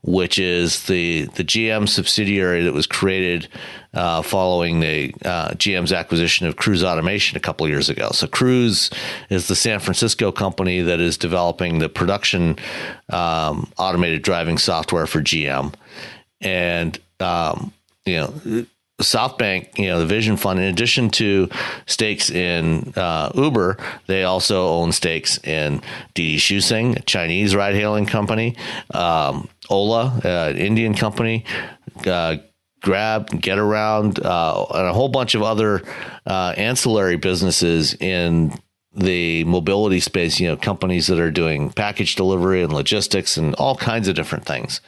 which is the GM subsidiary that was created following the GM's acquisition of Cruise Automation a couple of years ago. So Cruise is the San Francisco company that is developing the production automated driving software for GM. And SoftBank, the Vision Fund, in addition to stakes in Uber, they also own stakes in Didi Xuxing, a Chinese ride-hailing company, Ola, an Indian company, Grab, Getaround, and a whole bunch of other ancillary businesses in the mobility space, companies that are doing package delivery and logistics and all kinds of different things.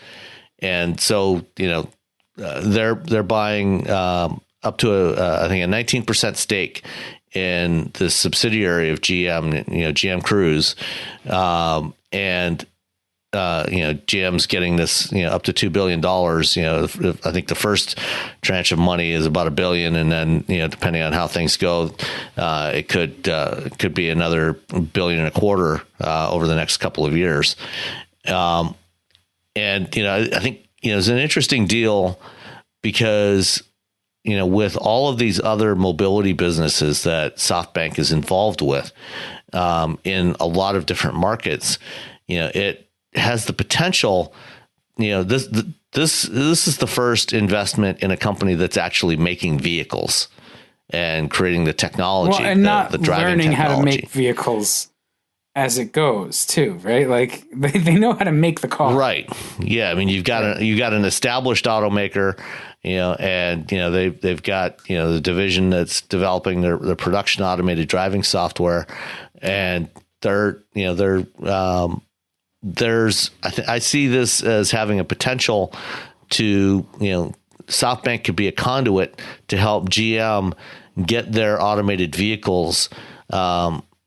And so, they're buying up to I think a 19% stake in the subsidiary of GM, GM Cruise, and GM's getting this, up to $2 billion. I think the first tranche of money is about $1 billion, and then depending on how things go, it could be another $1.25 billion over the next couple of years. And I think it's an interesting deal because with all of these other mobility businesses that SoftBank is involved with in a lot of different markets, it has the potential. This is the first investment in a company that's actually making vehicles and creating the technology, and not the driving learning technology. how to make vehicles as it goes too, right? Like they know how to make the car, right? Yeah, I mean you've got an established automaker, and they've got the division that's developing their production automated driving software, and I see this as having a potential to, SoftBank could be a conduit to help GM get their automated vehicles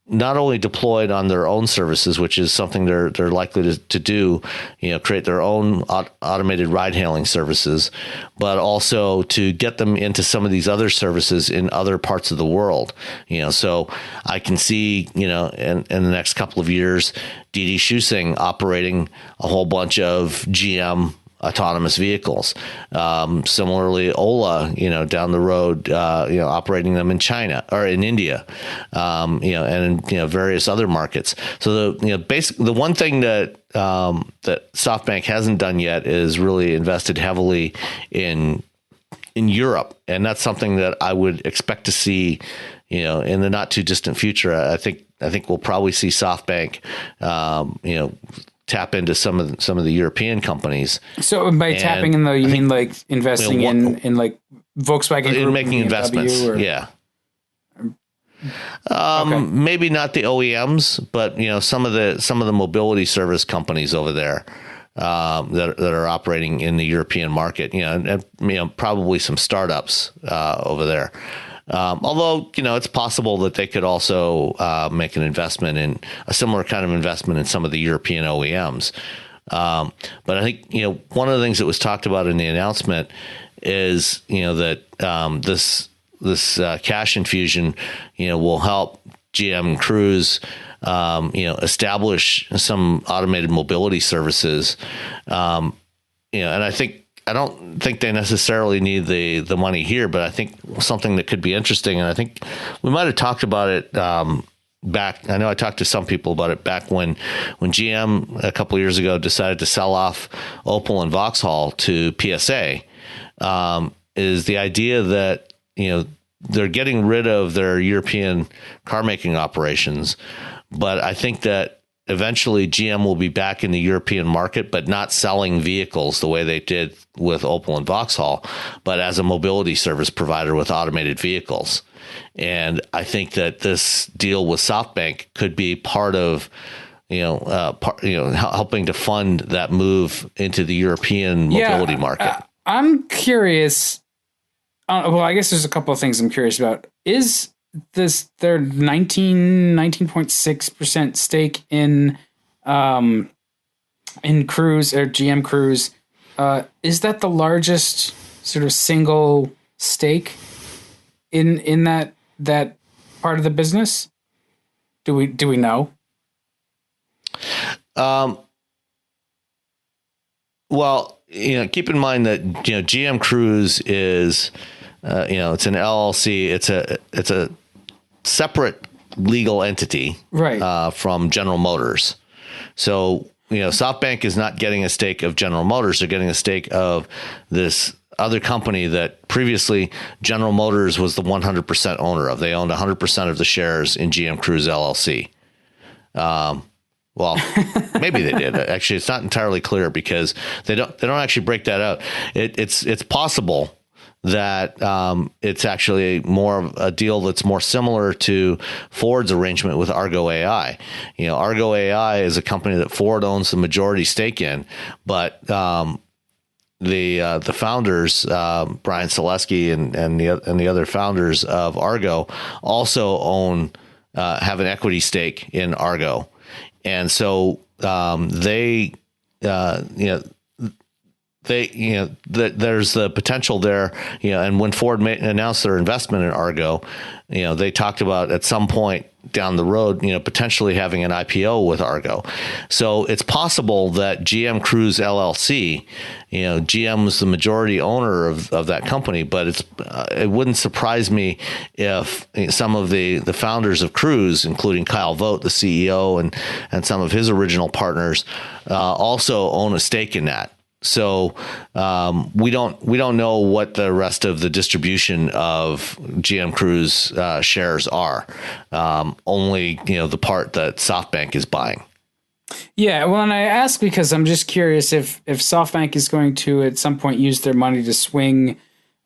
not only deployed on their own services, which is something they're likely to do, create their own automated ride-hailing services, but also to get them into some of these other services in other parts of the world. So I can see, in the next couple of years, Didi Shusing operating a whole bunch of GM autonomous vehicles. Similarly, Ola, down the road, operating them in China or in India, and in various other markets. So the one thing that SoftBank hasn't done yet is really invested heavily in Europe, and that's something that I would expect to see, in the not too distant future. I think we'll probably see SoftBank, tap into some of the European companies. So by tapping in, though, you mean like investing in like Volkswagen Group, in making investments? or? Yeah. Maybe not the OEMs, but some of the mobility service companies over there that are operating in the European market. And probably some startups over there. Although, it's possible that they could also make an investment in a similar kind of investment in some of the European OEMs. But I think, one of the things that was talked about in the announcement is, that this cash infusion, will help GM and Cruise, establish some automated mobility services. And I don't think they necessarily need the money here, but I think something that could be interesting, and I think we might have talked about it back. I know I talked to some people about it back when GM a couple of years ago decided to sell off Opel and Vauxhall to PSA. Is the idea that they're getting rid of their European car making operations, but I think that eventually GM will be back in the European market, but not selling vehicles the way they did with Opel and Vauxhall, but as a mobility service provider with automated vehicles. And I think that this deal with SoftBank could be part of, helping to fund that move into the European mobility market. I'm curious. Well, I guess there's a couple of things I'm curious about. Is this their 19.6% stake in Cruise or GM Cruise? Is that the largest sort of single stake in that part of the business? Do we know? Well, keep in mind that GM Cruise is it's an LLC. It's a separate legal entity, right, from General Motors. So SoftBank is not getting a stake of General Motors. They're getting a stake of this other company that previously General Motors was the 100% owner of. They owned 100% of the shares in GM Cruise LLC. Well, maybe they did. Actually, it's not entirely clear because they don't actually break that out. It's possible that it's actually more of a deal that's more similar to Ford's arrangement with Argo AI. Argo AI is a company that Ford owns the majority stake in, but the founders, Brian Selesky and the other founders of Argo, also have an equity stake in Argo, and so there's the potential there, and when Ford announced their investment in Argo, they talked about at some point down the road, potentially having an IPO with Argo. So it's possible that GM Cruise LLC, GM was the majority owner of that company, but it wouldn't surprise me if some of the founders of Cruise, including Kyle Vogt, the CEO, and some of his original partners, also own a stake in that. So we don't know what the rest of the distribution of GM Cruise shares are. Only the part that SoftBank is buying. Yeah, well, and I ask because I'm just curious if SoftBank is going to at some point use their money to swing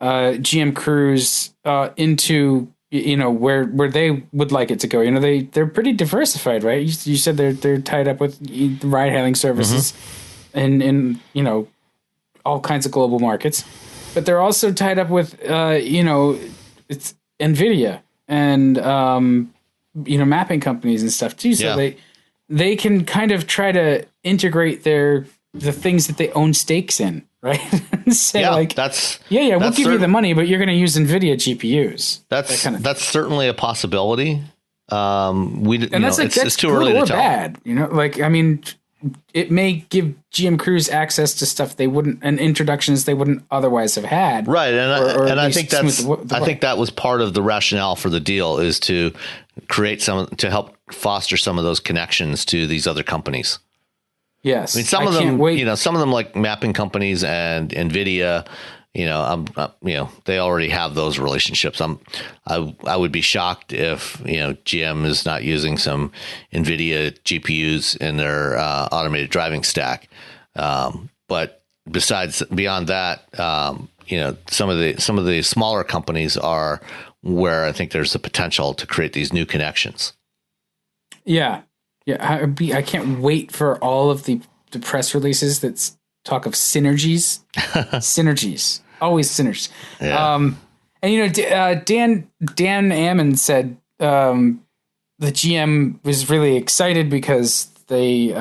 GM Cruise into where they would like it to go. They're pretty diversified, right? You said they're tied up with ride hailing services. Mm-hmm. in all kinds of global markets, but they're also tied up with it's NVIDIA and mapping companies and stuff too. So they can kind of try to integrate the things that they own stakes in, right? Say we'll give you the money, but you're going to use NVIDIA GPUs. That's certainly a possibility. It's too early to tell. Bad, it may give GM Cruise access to stuff they wouldn't, and introductions they wouldn't otherwise have had. Right, I think that was part of the rationale for the deal, is to create to help foster some of those connections to these other companies. Yes, some of them like mapping companies and NVIDIA. They already have those relationships. I would be shocked if GM is not using some NVIDIA GPUs in their automated driving stack. But beyond that, some of the smaller companies are where I think there's the potential to create these new connections. Yeah. I can't wait for all of the press releases that talk of synergies. Synergies. Always synergies. Yeah. Dan Ammon said the GM was really excited because they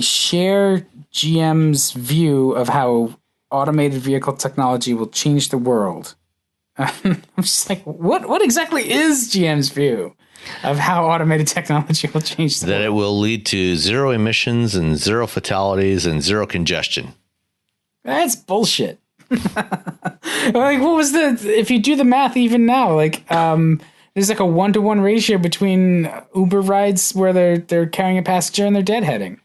share GM's view of how automated vehicle technology will change the world. I'm just like, what exactly is GM's view of how automated technology will change the world? That it will lead to zero emissions and zero fatalities and zero congestion. That's bullshit. Like, what was if you do the math even now, like, there's like a 1-to-1 ratio between Uber rides where they're carrying a passenger and they're deadheading.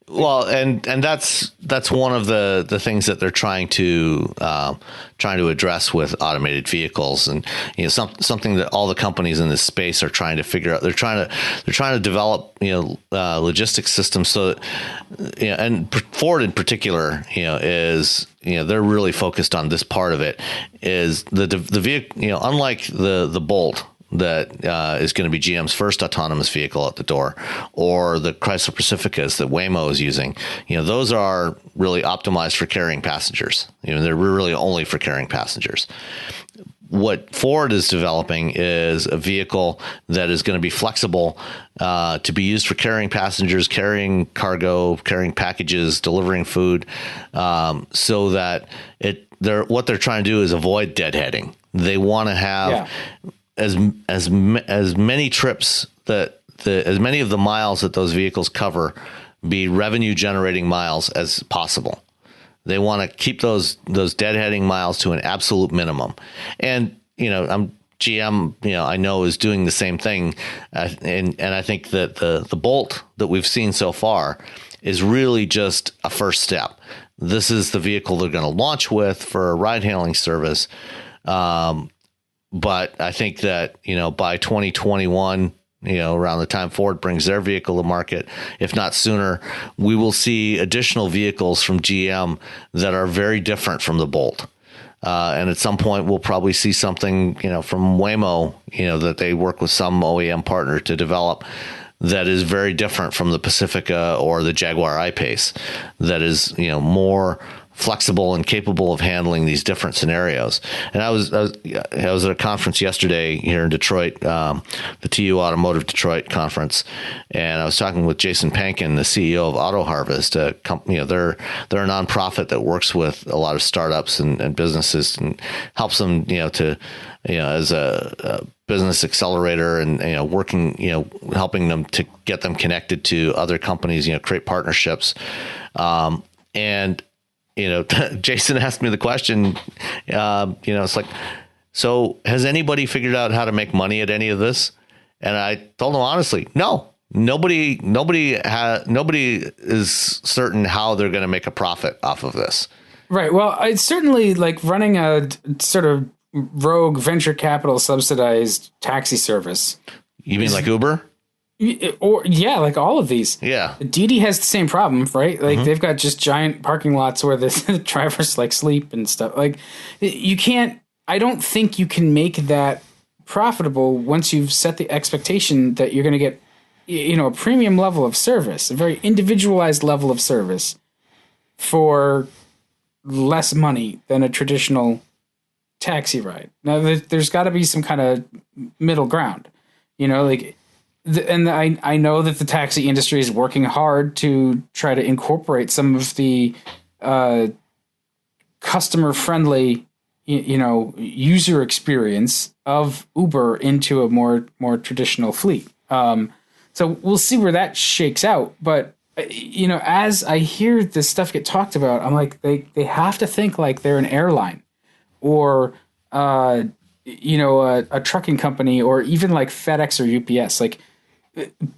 Well, and that's one of the things that they're trying to address with automated vehicles, and something that all the companies in this space are trying to figure out. They're trying to develop logistics systems so that, and Ford in particular is they're really focused on this part of it, is the vehicle, unlike the Bolt that is going to be GM's first autonomous vehicle at the door, or the Chrysler Pacificas that Waymo is using. Those are really optimized for carrying passengers. They're really only for carrying passengers. What Ford is developing is a vehicle that is going to be flexible to be used for carrying passengers, carrying cargo, carrying packages, delivering food, so that what they're trying to do is avoid deadheading. They want to have as many trips as many of the miles that those vehicles cover be revenue generating miles as possible. They want to keep those deadheading miles to an absolute minimum. And GM, I know is doing the same thing, and I think that the Bolt that we've seen so far is really just a first step. This is the vehicle they're going to launch with for a ride-hailing service. But I think that, by 2021, around the time Ford brings their vehicle to market, if not sooner, we will see additional vehicles from GM that are very different from the Bolt. And at some point, we'll probably see something, from Waymo, that they work with some OEM partner to develop, that is very different from the Pacifica or the Jaguar I-Pace, that is, more flexible and capable of handling these different scenarios. And I was at a conference yesterday here in Detroit, the TU Automotive Detroit conference, and I was talking with Jason Pankin, the CEO of Auto Harvest. They're a nonprofit that works with a lot of startups and businesses and helps them, as a business accelerator and, working, helping them to get them connected to other companies, create partnerships. And Jason asked me the question, it's like, so has anybody figured out how to make money at any of this? And I told him honestly, no, nobody is certain how they're going to make a profit off of this. Right. Well, it's certainly like running a sort of rogue venture capital subsidized taxi service. You mean like Uber? Like all of these. Yeah. Didi has the same problem, right? Like they've got just giant parking lots where the drivers like sleep and stuff. Like I don't think you can make that profitable once you've set the expectation that you're going to get, a premium level of service, a very individualized level of service for less money than a traditional taxi ride. Now there's got to be some kind of middle ground. You know, like, and I know that the taxi industry is working hard to try to incorporate some of the customer friendly, user experience of Uber into a more traditional fleet. So we'll see where that shakes out. But, as I hear this stuff get talked about, I'm like, they have to think like they're an airline or, a trucking company, or even like FedEx or UPS. Like,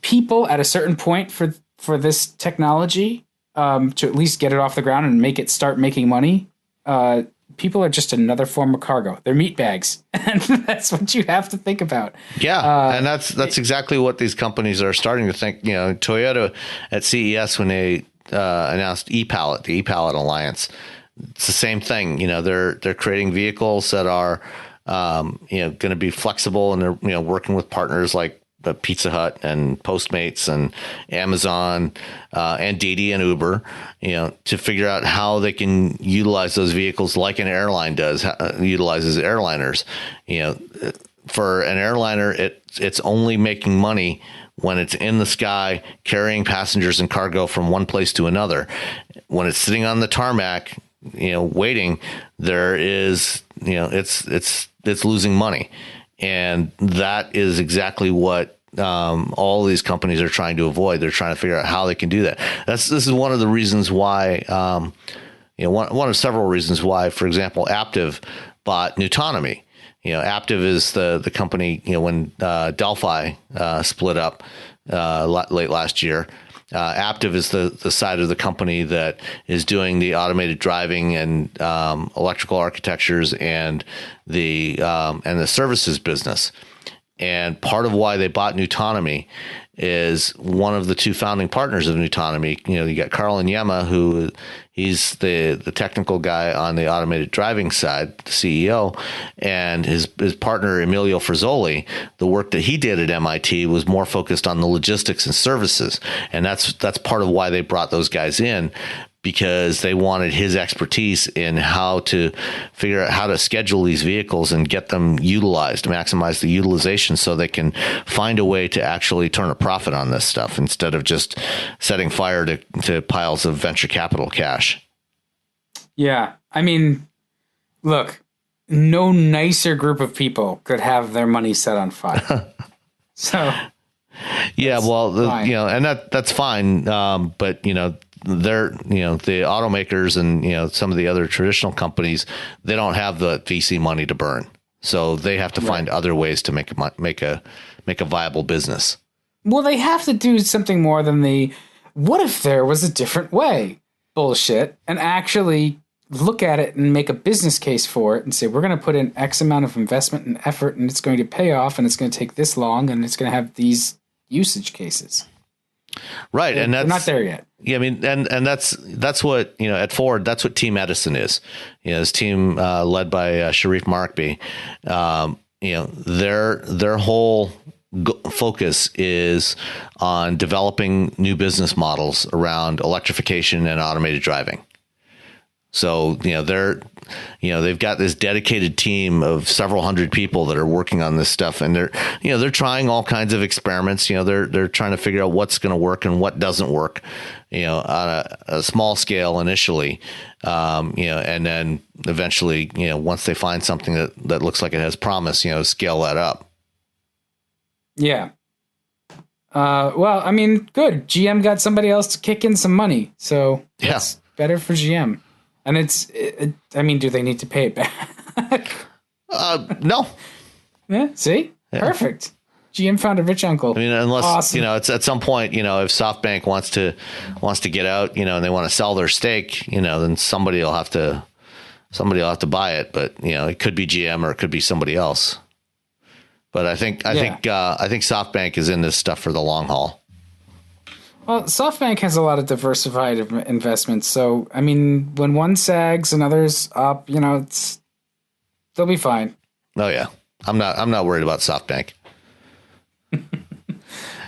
people at a certain point for this technology, to at least get it off the ground and start making money, people are just another form of cargo. They're meat bags, and that's what you have to think about. Yeah, and that's exactly what these companies are starting to think. Toyota at CES, when they announced ePallet, the ePallet Alliance, it's the same thing. They're creating vehicles that are going to be flexible, and they're working with partners like the Pizza Hut and Postmates and Amazon and Didi and Uber, to figure out how they can utilize those vehicles like an airline utilizes airliners. For an airliner, it's only making money when it's in the sky carrying passengers and cargo from one place to another. When it's sitting on the tarmac, waiting, there is, it's losing money. And that is exactly what all these companies are trying to avoid. They're trying to figure out how they can do that. This is one of the reasons why, one of several reasons why, for example, Aptiv bought Nutonomy. Aptiv is the company, when Delphi split up late last year. Aptiv is the side of the company that is doing the automated driving and electrical architectures and the services business. And part of why they bought Nutonomy is one of the two founding partners of Nutonomy. You got Carl Nyema, who he's the technical guy on the automated driving side, the CEO, and his partner Emilio Frazzoli. The work that he did at MIT was more focused on the logistics and services, and that's part of why they brought those guys in, because they wanted his expertise in how to figure out how to schedule these vehicles and get them utilized, maximize the utilization, so they can find a way to actually turn a profit on this stuff instead of just setting fire to piles of venture capital cash. Yeah. I mean, look, no nicer group of people could have their money set on fire. So, yeah, well, and that's fine. But, they're, the automakers and, some of the other traditional companies, they don't have the VC money to burn. So they have to find other ways to make a viable business. Well, they have to do something more than what if there was a different way bullshit, and actually look at it and make a business case for it and say, we're going to put in X amount of investment and effort, and it's going to pay off, and it's going to take this long, and it's going to have these usage cases. Right. And they're not there yet. Yeah. I mean, and that's what, at Ford, that's what Team Edison is. This team led by Sharif Markby, their whole focus is on developing new business models around electrification and automated driving. So, they've got this dedicated team of several hundred people that are working on this stuff, and they're trying all kinds of experiments. They're trying to figure out what's going to work and what doesn't work, on a small scale initially, and then eventually, once they find something that looks like it has promise, scale that up. Yeah. Well, I mean, good. GM got somebody else to kick in some money, so it's better for GM. And I mean, do they need to pay it back? No. Yeah. See, perfect. GM found a rich uncle. I mean, unless it's at some point, if SoftBank wants to get out, and they want to sell their stake, then somebody will have to buy it. But it could be GM or it could be somebody else. But I think SoftBank is in this stuff for the long haul. Well, SoftBank has a lot of diversified investments, so I mean, when one sags, another's up. They'll be fine. Oh yeah, I'm not worried about SoftBank.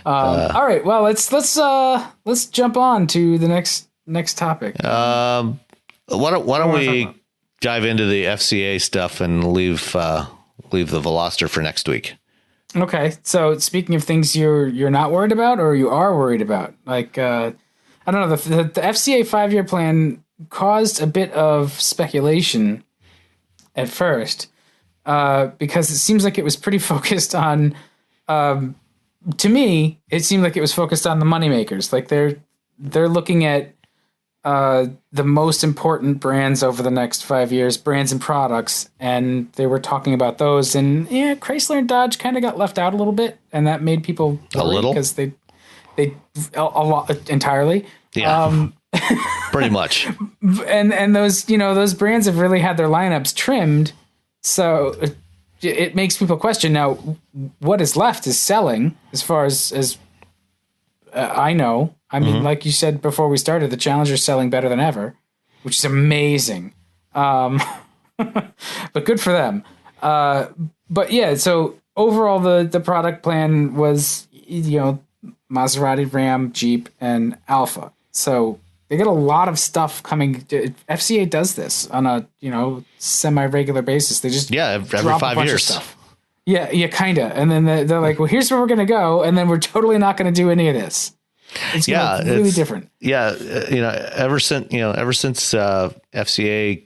All right, well let's jump on to the next topic. Why don't we dive into the FCA stuff and leave the Veloster for next week? Okay, so speaking of things you're not worried about, or you are worried about, like I don't know, the FCA 5-year plan caused a bit of speculation at first, because it seems like it was pretty focused on. To me, it seemed like it was focused on the moneymakers. Like they're looking at the most important brands over the next 5 years, brands and products, and they were talking about those. And yeah, Chrysler and Dodge kind of got left out a little bit, and that made people a little because they a lot entirely. Yeah, pretty much. And those those brands have really had their lineups trimmed, so it makes people question now what is left is selling as far as I know. I mean, like you said before we started, the Challenger's selling better than ever, which is amazing. But good for them. But yeah, so overall the product plan was, Maserati, Ram, Jeep, and Alfa. So they get a lot of stuff coming. FCA does this on a, semi-regular basis. They just every drop 5 a bunch of years. stuff. Yeah, kind of. And then they're like, well, here's where we're going to go. And then we're totally not going to do any of this. It's really different. Yeah. Ever since FCA,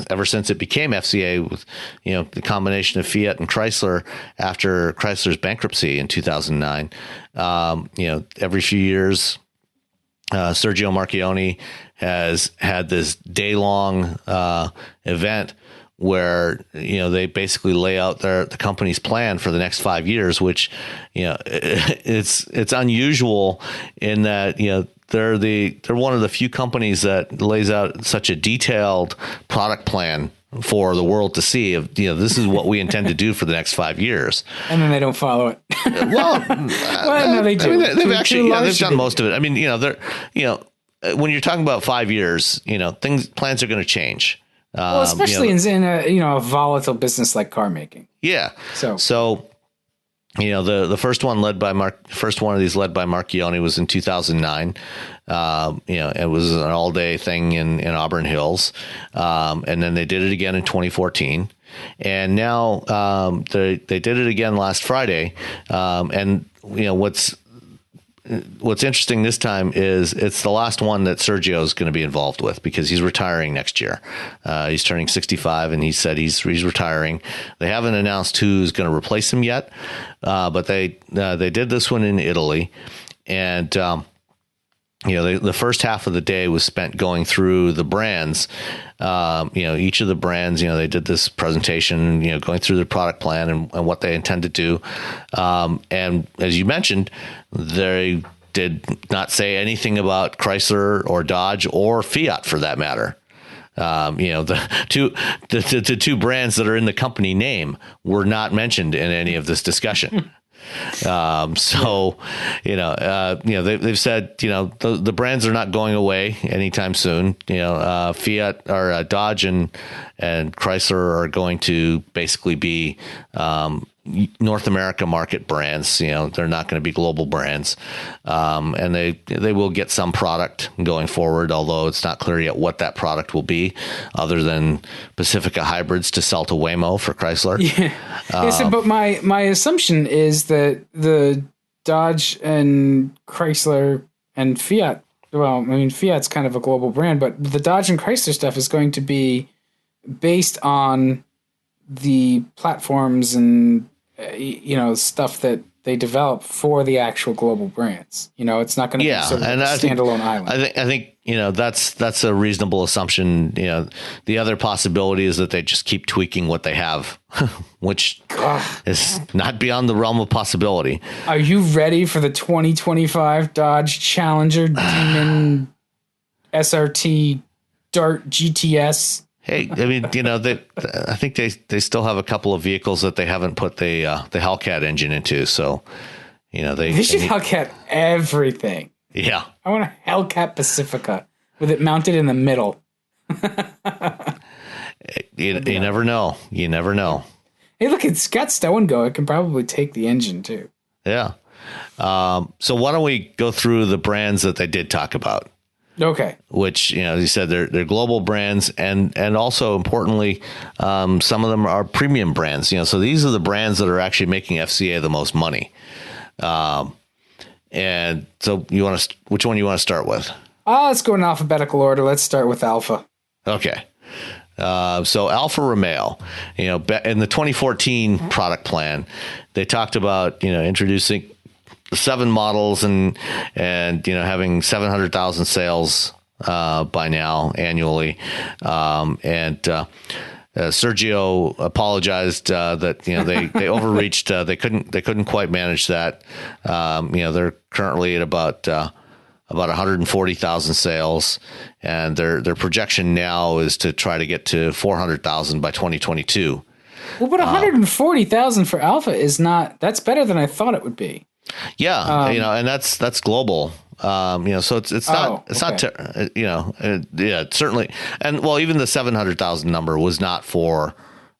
ever since it became FCA with, the combination of Fiat and Chrysler after Chrysler's bankruptcy in 2009, every few years, Sergio Marchionne has had this day-long event where they basically lay out the company's plan for the next 5 years, which it's unusual in that they're one of the few companies that lays out such a detailed product plan for the world to see. Of this is what we intend to do for the next 5 years, and then they don't follow it. Well, no, they do. I mean, they've done most of it. I mean, they're when you're talking about 5 years, plans are going to change. Well, especially in a volatile business like car making. Yeah. So the first one of these led by Marchionne was in 2009. It was an all day thing in Auburn Hills. And then they did it again in 2014. And now they did it again last Friday. And what's interesting this time is it's the last one that Sergio is going to be involved with because he's retiring next year. He's turning 65 and he said he's retiring. They haven't announced who's going to replace him yet. But they did this one in Italy, and the first half of the day was spent going through the brands. Each of the brands, they did this presentation, going through the product plan and what they intend to do. And as you mentioned, they did not say anything about Chrysler or Dodge or Fiat for that matter. The two brands that are in the company name were not mentioned in any of this discussion. They've said, the brands are not going away anytime soon. Fiat or Dodge and Chrysler are going to basically be, North America market brands. They're not going to be global brands. And they will get some product going forward, although it's not clear yet what that product will be other than Pacifica hybrids to sell to Waymo for Chrysler. Yeah. But my assumption is that the Dodge and Chrysler and Fiat, Fiat's kind of a global brand, but the Dodge and Chrysler stuff is going to be based on the platforms and stuff that they develop for the actual global brands. It's not going to be sort of a standalone island. I think that's a reasonable assumption. The other possibility is that they just keep tweaking what they have, which is not beyond the realm of possibility. Are you ready for the 2025 Dodge Challenger Demon SRT Dart GTS? Hey, I mean, I think they still have a couple of vehicles that they haven't put the Hellcat engine into. So, they should Hellcat everything. Yeah. I want a Hellcat Pacifica with it mounted in the middle. You never know. You never know. Hey, look, it's got stow and go. It can probably take the engine too. Yeah. So why don't we go through the brands that they did talk about? Okay. Which, as you said, they're global brands, and also importantly, some of them are premium brands. So these are the brands that are actually making FCA the most money. And so which one you want to start with? Let's go in alphabetical order. Let's start with Alfa. Okay. So Alfa Romeo, in the 2014 product plan, they talked about, introducing 7 models and having 700,000 sales by now annually. Sergio apologized that they overreached. They couldn't quite manage that. They're currently at about 140,000 sales, and their projection now is to try to get to 400,000 by 2022. Well, but 140,000 for Alfa that's better than I thought it would be. Yeah, and that's global. So it's not certainly. And well, even the 700,000 number was not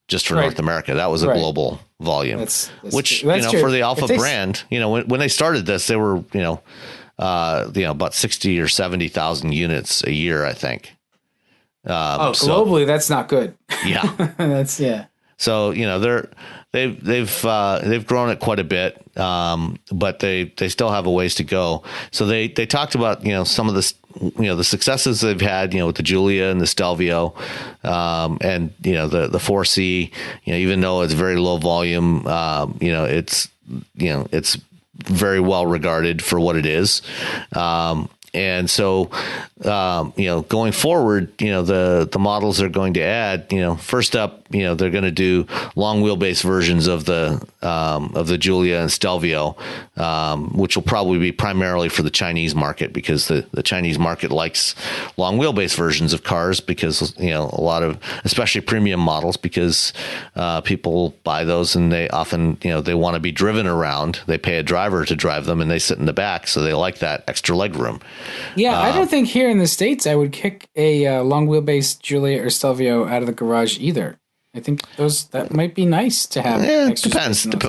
just for North America. That was a global volume, which for the Alfa brand, when they started this, they were, about 60 or 70,000 units a year, I think. Globally, that's not good. Yeah. So, they've grown it quite a bit, but they still have a ways to go. So they talked about, some of the, the successes they've had, with the Giulia and the Stelvio, and, the 4C, even though it's very low volume, it's very well regarded for what it is. And so, going forward, the models are going to add, first up, they're going to do long wheelbase versions of the Giulia and Stelvio, which will probably be primarily for the Chinese market, because the Chinese market likes long wheelbase versions of cars, because, a lot of, especially premium models, because people buy those and they often, they want to be driven around. They pay a driver to drive them and they sit in the back. So they like that extra leg room. Yeah, I don't think here in the States I would kick a long wheelbase Giulia or Stelvio out of the garage either. I think that might be nice to have. Yeah, it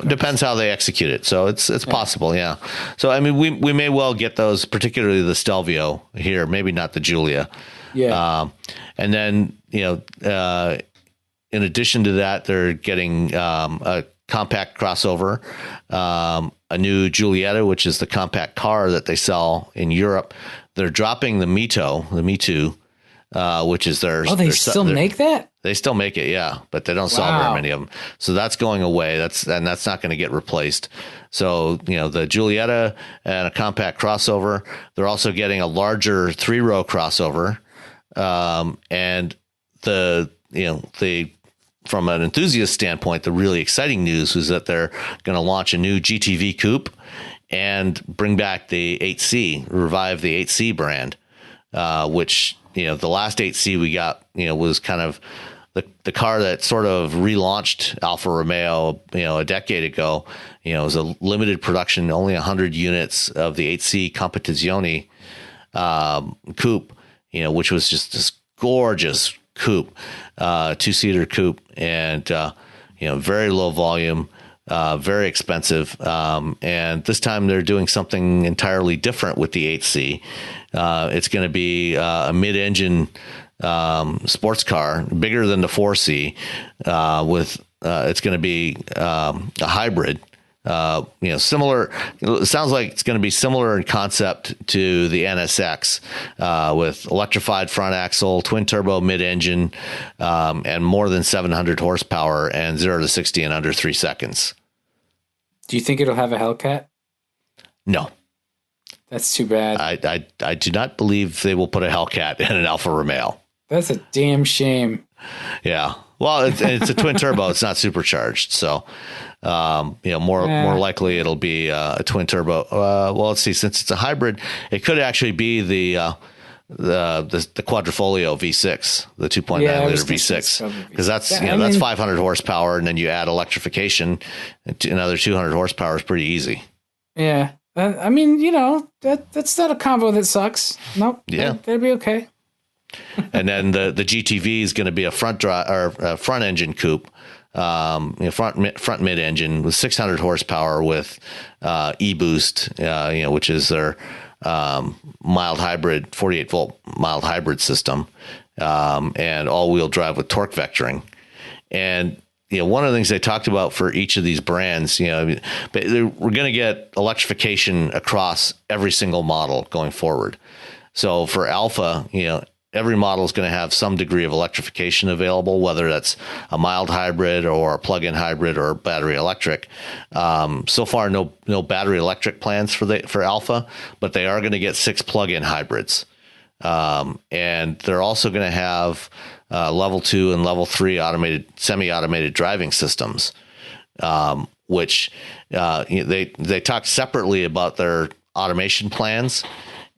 depends how they execute it. So it's possible, yeah. So I mean, we may well get those, particularly the Stelvio here, maybe not the Giulia. Yeah. And then in addition to that, they're getting a compact crossover, a new Giulietta, which is the compact car that they sell in Europe. They're dropping the Mito, the Me Too, which is their. Oh, they still make that? They still make it, yeah, but they don't sell very many of them. So that's going away. That's not going to get replaced. So the Giulietta and a compact crossover. They're also getting a larger 3-row crossover, and from an enthusiast standpoint, the really exciting news was that they're going to launch a new GTV coupe and bring back the 8C, revive the 8C brand, which, the last 8C we got, was kind of the car that sort of relaunched Alfa Romeo, a decade ago. It was a limited production, only 100 units of the 8C Competizione coupe, which was just this gorgeous coupe, 2-seater coupe, and very low volume, very expensive, and this time they're doing something entirely different with the 8C. It's going to be a mid-engine sports car, bigger than the 4C, with it's going to be a hybrid. Similar. It sounds like it's going to be similar in concept to the NSX, with electrified front axle, twin turbo mid-engine, and more than 700 horsepower, and 0 to 60 in under 3 seconds. Do you think it'll have a Hellcat? No. That's too bad. I do not believe they will put a Hellcat in an Alfa Romeo. That's a damn shame. Yeah. Well, it's a twin turbo. It's not supercharged. So, more likely it'll be a twin turbo. Well, let's see. Since it's a hybrid, it could actually be the Quadrifoglio V6, the 2.9 liter V6, because that's that's 500 horsepower, and then you add electrification, another 200 horsepower is pretty easy. Yeah, I mean, that's not a combo that sucks. Nope. Yeah, that'd be okay. And then the GTV is going to be a front engine coupe, front mid engine with 600 horsepower with e-boost, which is their mild hybrid, 48 volt mild hybrid system, and all wheel drive with torque vectoring. And one of the things they talked about for each of these brands, we're going to get electrification across every single model going forward. So for Alfa, every model is going to have some degree of electrification available, whether that's a mild hybrid or a plug-in hybrid or battery electric. So far, no battery electric plans for Alfa, but they are going to get 6 plug-in hybrids. And they're also going to have level 2 and level 3 semi-automated driving systems, which they talked separately about their automation plans.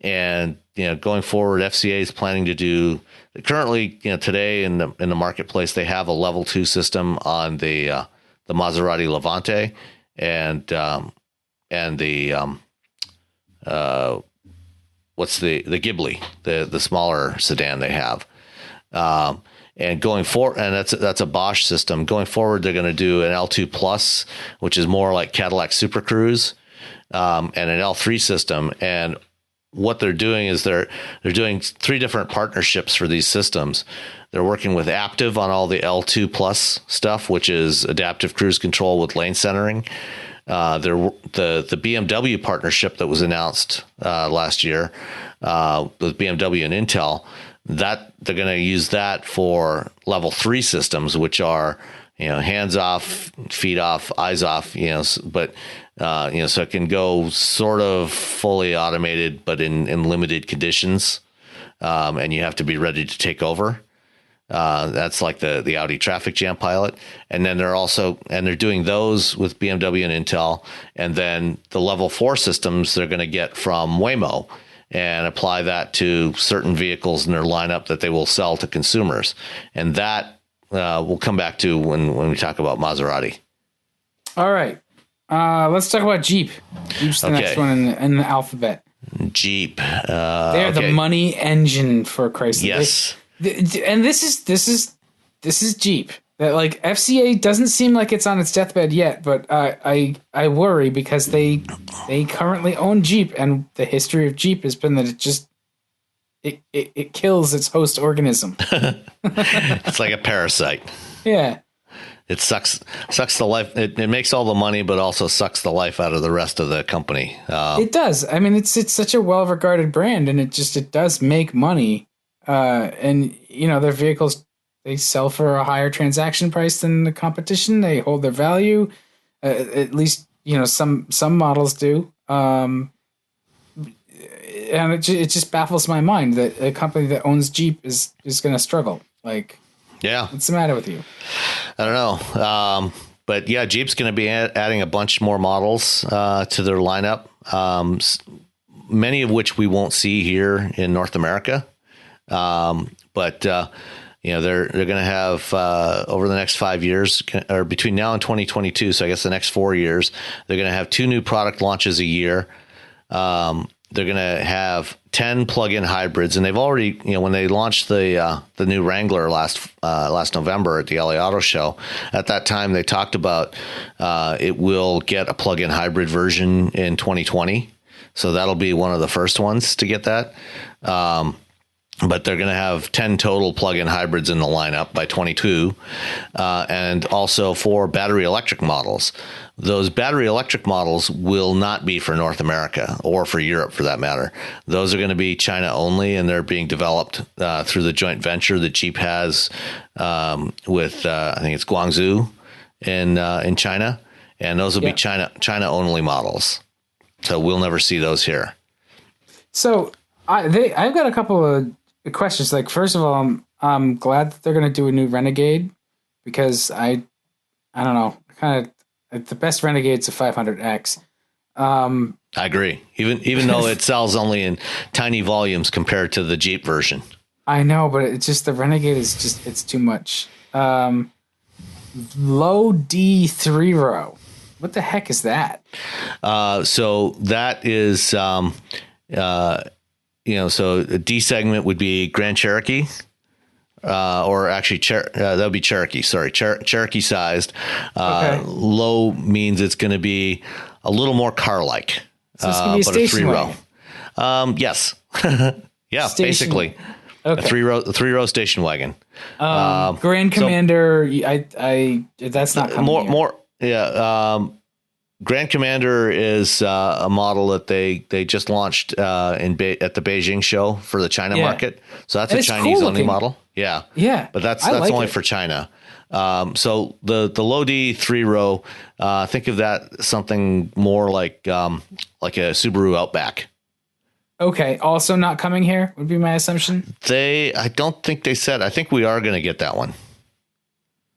And going forward, FCA is planning to do currently. Today in the marketplace, they have a level 2 system on the Maserati Levante and the what's the Ghibli, the smaller sedan they have. And going forward, and that's a Bosch system. Going forward, they're going to do an L2 Plus, which is more like Cadillac Super Cruise, and an L3 system. And what they're doing is they're doing 3 different partnerships for these systems. They're working with Aptiv on all the L2 Plus stuff, which is adaptive cruise control with lane centering. The BMW partnership that was announced last year with BMW and Intel, that they're going to use that for level 3 systems, which are hands off, feet off, eyes off. But so it can go sort of fully automated, but in limited conditions, and you have to be ready to take over. That's like the Audi traffic jam pilot. And then they're doing those with BMW and Intel. And then the level 4 systems they're going to get from Waymo and apply that to certain vehicles in their lineup that they will sell to consumers. And that we'll come back to when we talk about Maserati. All right. Let's talk about Jeep. Jeep's the next one in the alphabet. Jeep. They're the money engine for Chrysler. Yes. And this is Jeep. That like FCA doesn't seem like it's on its deathbed yet, but I worry because they currently own Jeep, and the history of Jeep has been that it kills its host organism. It's like a parasite. Yeah. It sucks the life. It makes all the money, but also sucks the life out of the rest of the company. It does. I mean, it's such a well-regarded brand, and it does make money. And their vehicles, they sell for a higher transaction price than the competition. They hold their value. At least some models do. And it just baffles my mind that a company that owns Jeep is going to struggle. Like, yeah, what's the matter with you? I don't know. But yeah, Jeep's going to be adding a bunch more models to their lineup, many of which we won't see here in North America. But they're going to have over the next 5 years, or between now and 2022. So I guess the next 4 years, they're going to have 2 new product launches a year. They're going to have 10 plug-in hybrids, and they've already, when they launched the new Wrangler last November at the LA Auto Show, at that time they talked about it will get a plug-in hybrid version in 2020. So that'll be one of the first ones to get that. But they're going to have 10 total plug-in hybrids in the lineup by 22, and also 4 battery electric models. Those battery electric models will not be for North America or for Europe, for that matter. Those are going to be China only, and they're being developed through the joint venture that Jeep has with I think it's Guangzhou in China, and those will be China only models. So we'll never see those here. So I've got a couple of questions. Like, first of all, I'm glad that they're going to do a new Renegade, because I don't know, kind of the best Renegade's a 500X. I agree. Even though it sells only in tiny volumes compared to the Jeep version. I know, but it's just the Renegade is just, it's too much. Low D 3-row. What the heck is that? So that is, so a D segment would be Grand Cherokee, or actually that would be Cherokee. Sorry, Cherokee sized. Okay. Low means it's going to be a little more car-like, so it's going to be a station 3-row. Yes. Yeah, Station- basically. Okay. A three-row station wagon. Grand Commander, that's not coming here. Yeah. Grand Commander is a model that they just launched at the Beijing show for the China market. So that's And a it's Chinese cool only looking. model. Yeah. Yeah, But that's I like only it. for China. So the low D 3-row, think of that something more like a Subaru Outback. Okay, also not coming here would be my assumption. I don't think they said. I think we are going to get that one.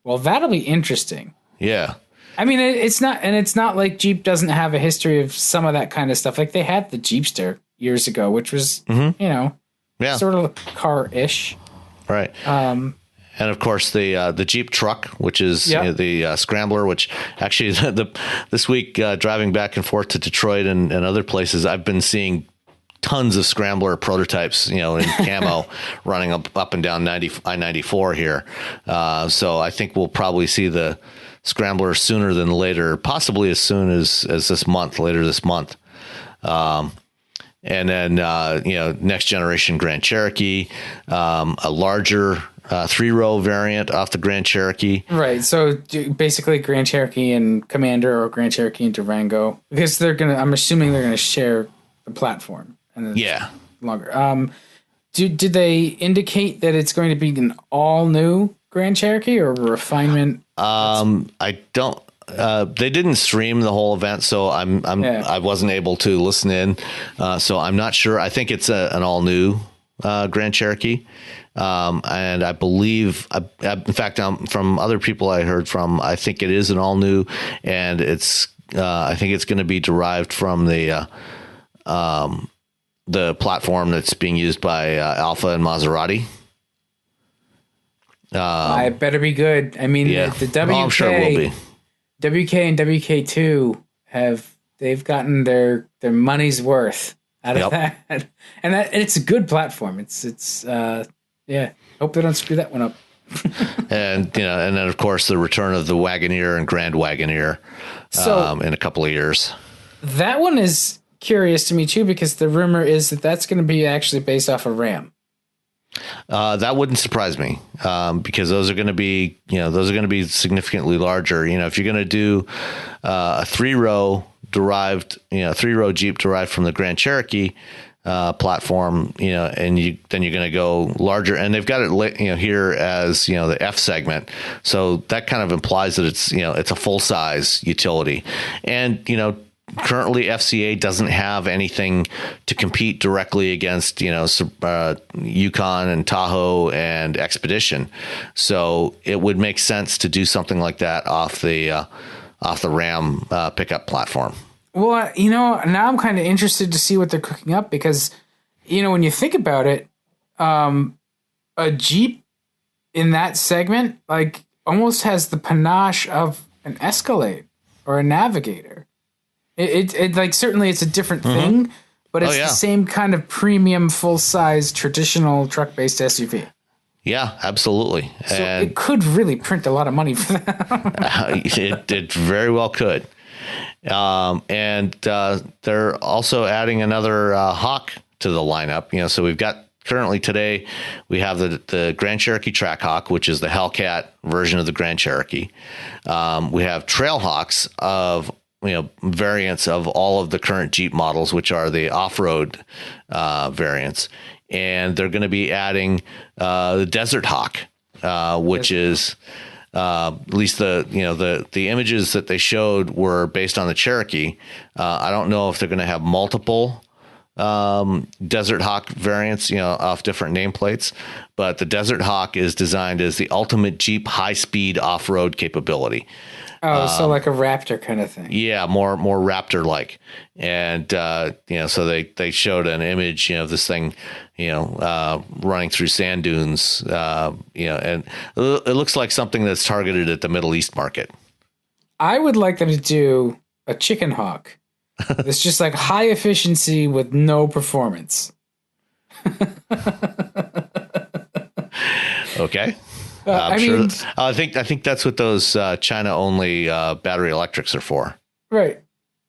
Well, that'll be interesting. Yeah. I mean, it's not like Jeep doesn't have a history of some of that kind of stuff. Like they had the Jeepster years ago, which was, sort of car-ish. Right. And of course the Jeep truck, which is the Scrambler, which actually this week driving back and forth to Detroit and other places, I've been seeing tons of Scrambler prototypes, in camo running up and down I-94 here. So I think we'll probably see the Scrambler sooner than later, possibly as soon as later this month. And then, next generation Grand Cherokee, a larger 3-row variant off the Grand Cherokee. Right. So basically Grand Cherokee and Commander or Grand Cherokee and Durango, because I'm assuming they're going to share the platform. And longer. Did they indicate that it's going to be an all new Grand Cherokee or a refinement? I don't. They didn't stream the whole event, so I wasn't able to listen in. So I'm not sure. I think it's an all new Grand Cherokee, and I believe, in fact, from other people I heard from, I think it is an all new, and it's. I think it's going to be derived from the platform that's being used by Alfa and Maserati. I better be good. I mean, the WK, I'm sure it will be. WK and WK2 they've gotten their money's worth out of that, and it's a good platform. It's hope they don't screw that one up. And then of course the return of the Wagoneer and Grand Wagoneer in a couple of years. That one is curious to me too, because the rumor is that's going to be actually based off a Ram. That wouldn't surprise me, because those are going to be significantly larger. If you're going to do a 3-row derived, 3-row Jeep derived from the Grand Cherokee platform, and then you're going to go larger, and they've got it, here as the F segment, so that kind of implies that it's a full size utility, and currently FCA doesn't have anything to compete directly against, Yukon and Tahoe and Expedition. So it would make sense to do something like that off the Ram pickup platform. Well, now I'm kind of interested to see what they're cooking up, because, when you think about it, a Jeep in that segment, like, almost has the panache of an Escalade or a Navigator. It like, certainly it's a different thing, but it's the same kind of premium, full-size, traditional truck-based SUV. Yeah, absolutely. So it could really print a lot of money for that. It very well could. And they're also adding another Hawk to the lineup. So we've got currently today, we have the Grand Cherokee Track Hawk, which is the Hellcat version of the Grand Cherokee. We have Trail Hawks of variants of all of the current Jeep models, which are the off-road variants, and they're going to be adding the Desert Hawk, which is at least the images that they showed were based on the Cherokee. I don't know if they're going to have multiple Desert Hawk variants, off different nameplates, but the Desert Hawk is designed as the ultimate Jeep high-speed off-road capability. Oh, so like a Raptor kind of thing. Yeah, more Raptor-like. And, so they showed an image, of this thing, running through sand dunes, and it looks like something that's targeted at the Middle East market. I would like them to do a Chicken Hawk. It's just like high efficiency with no performance. Okay. mean, I think that's what those China only battery electrics are for. Right.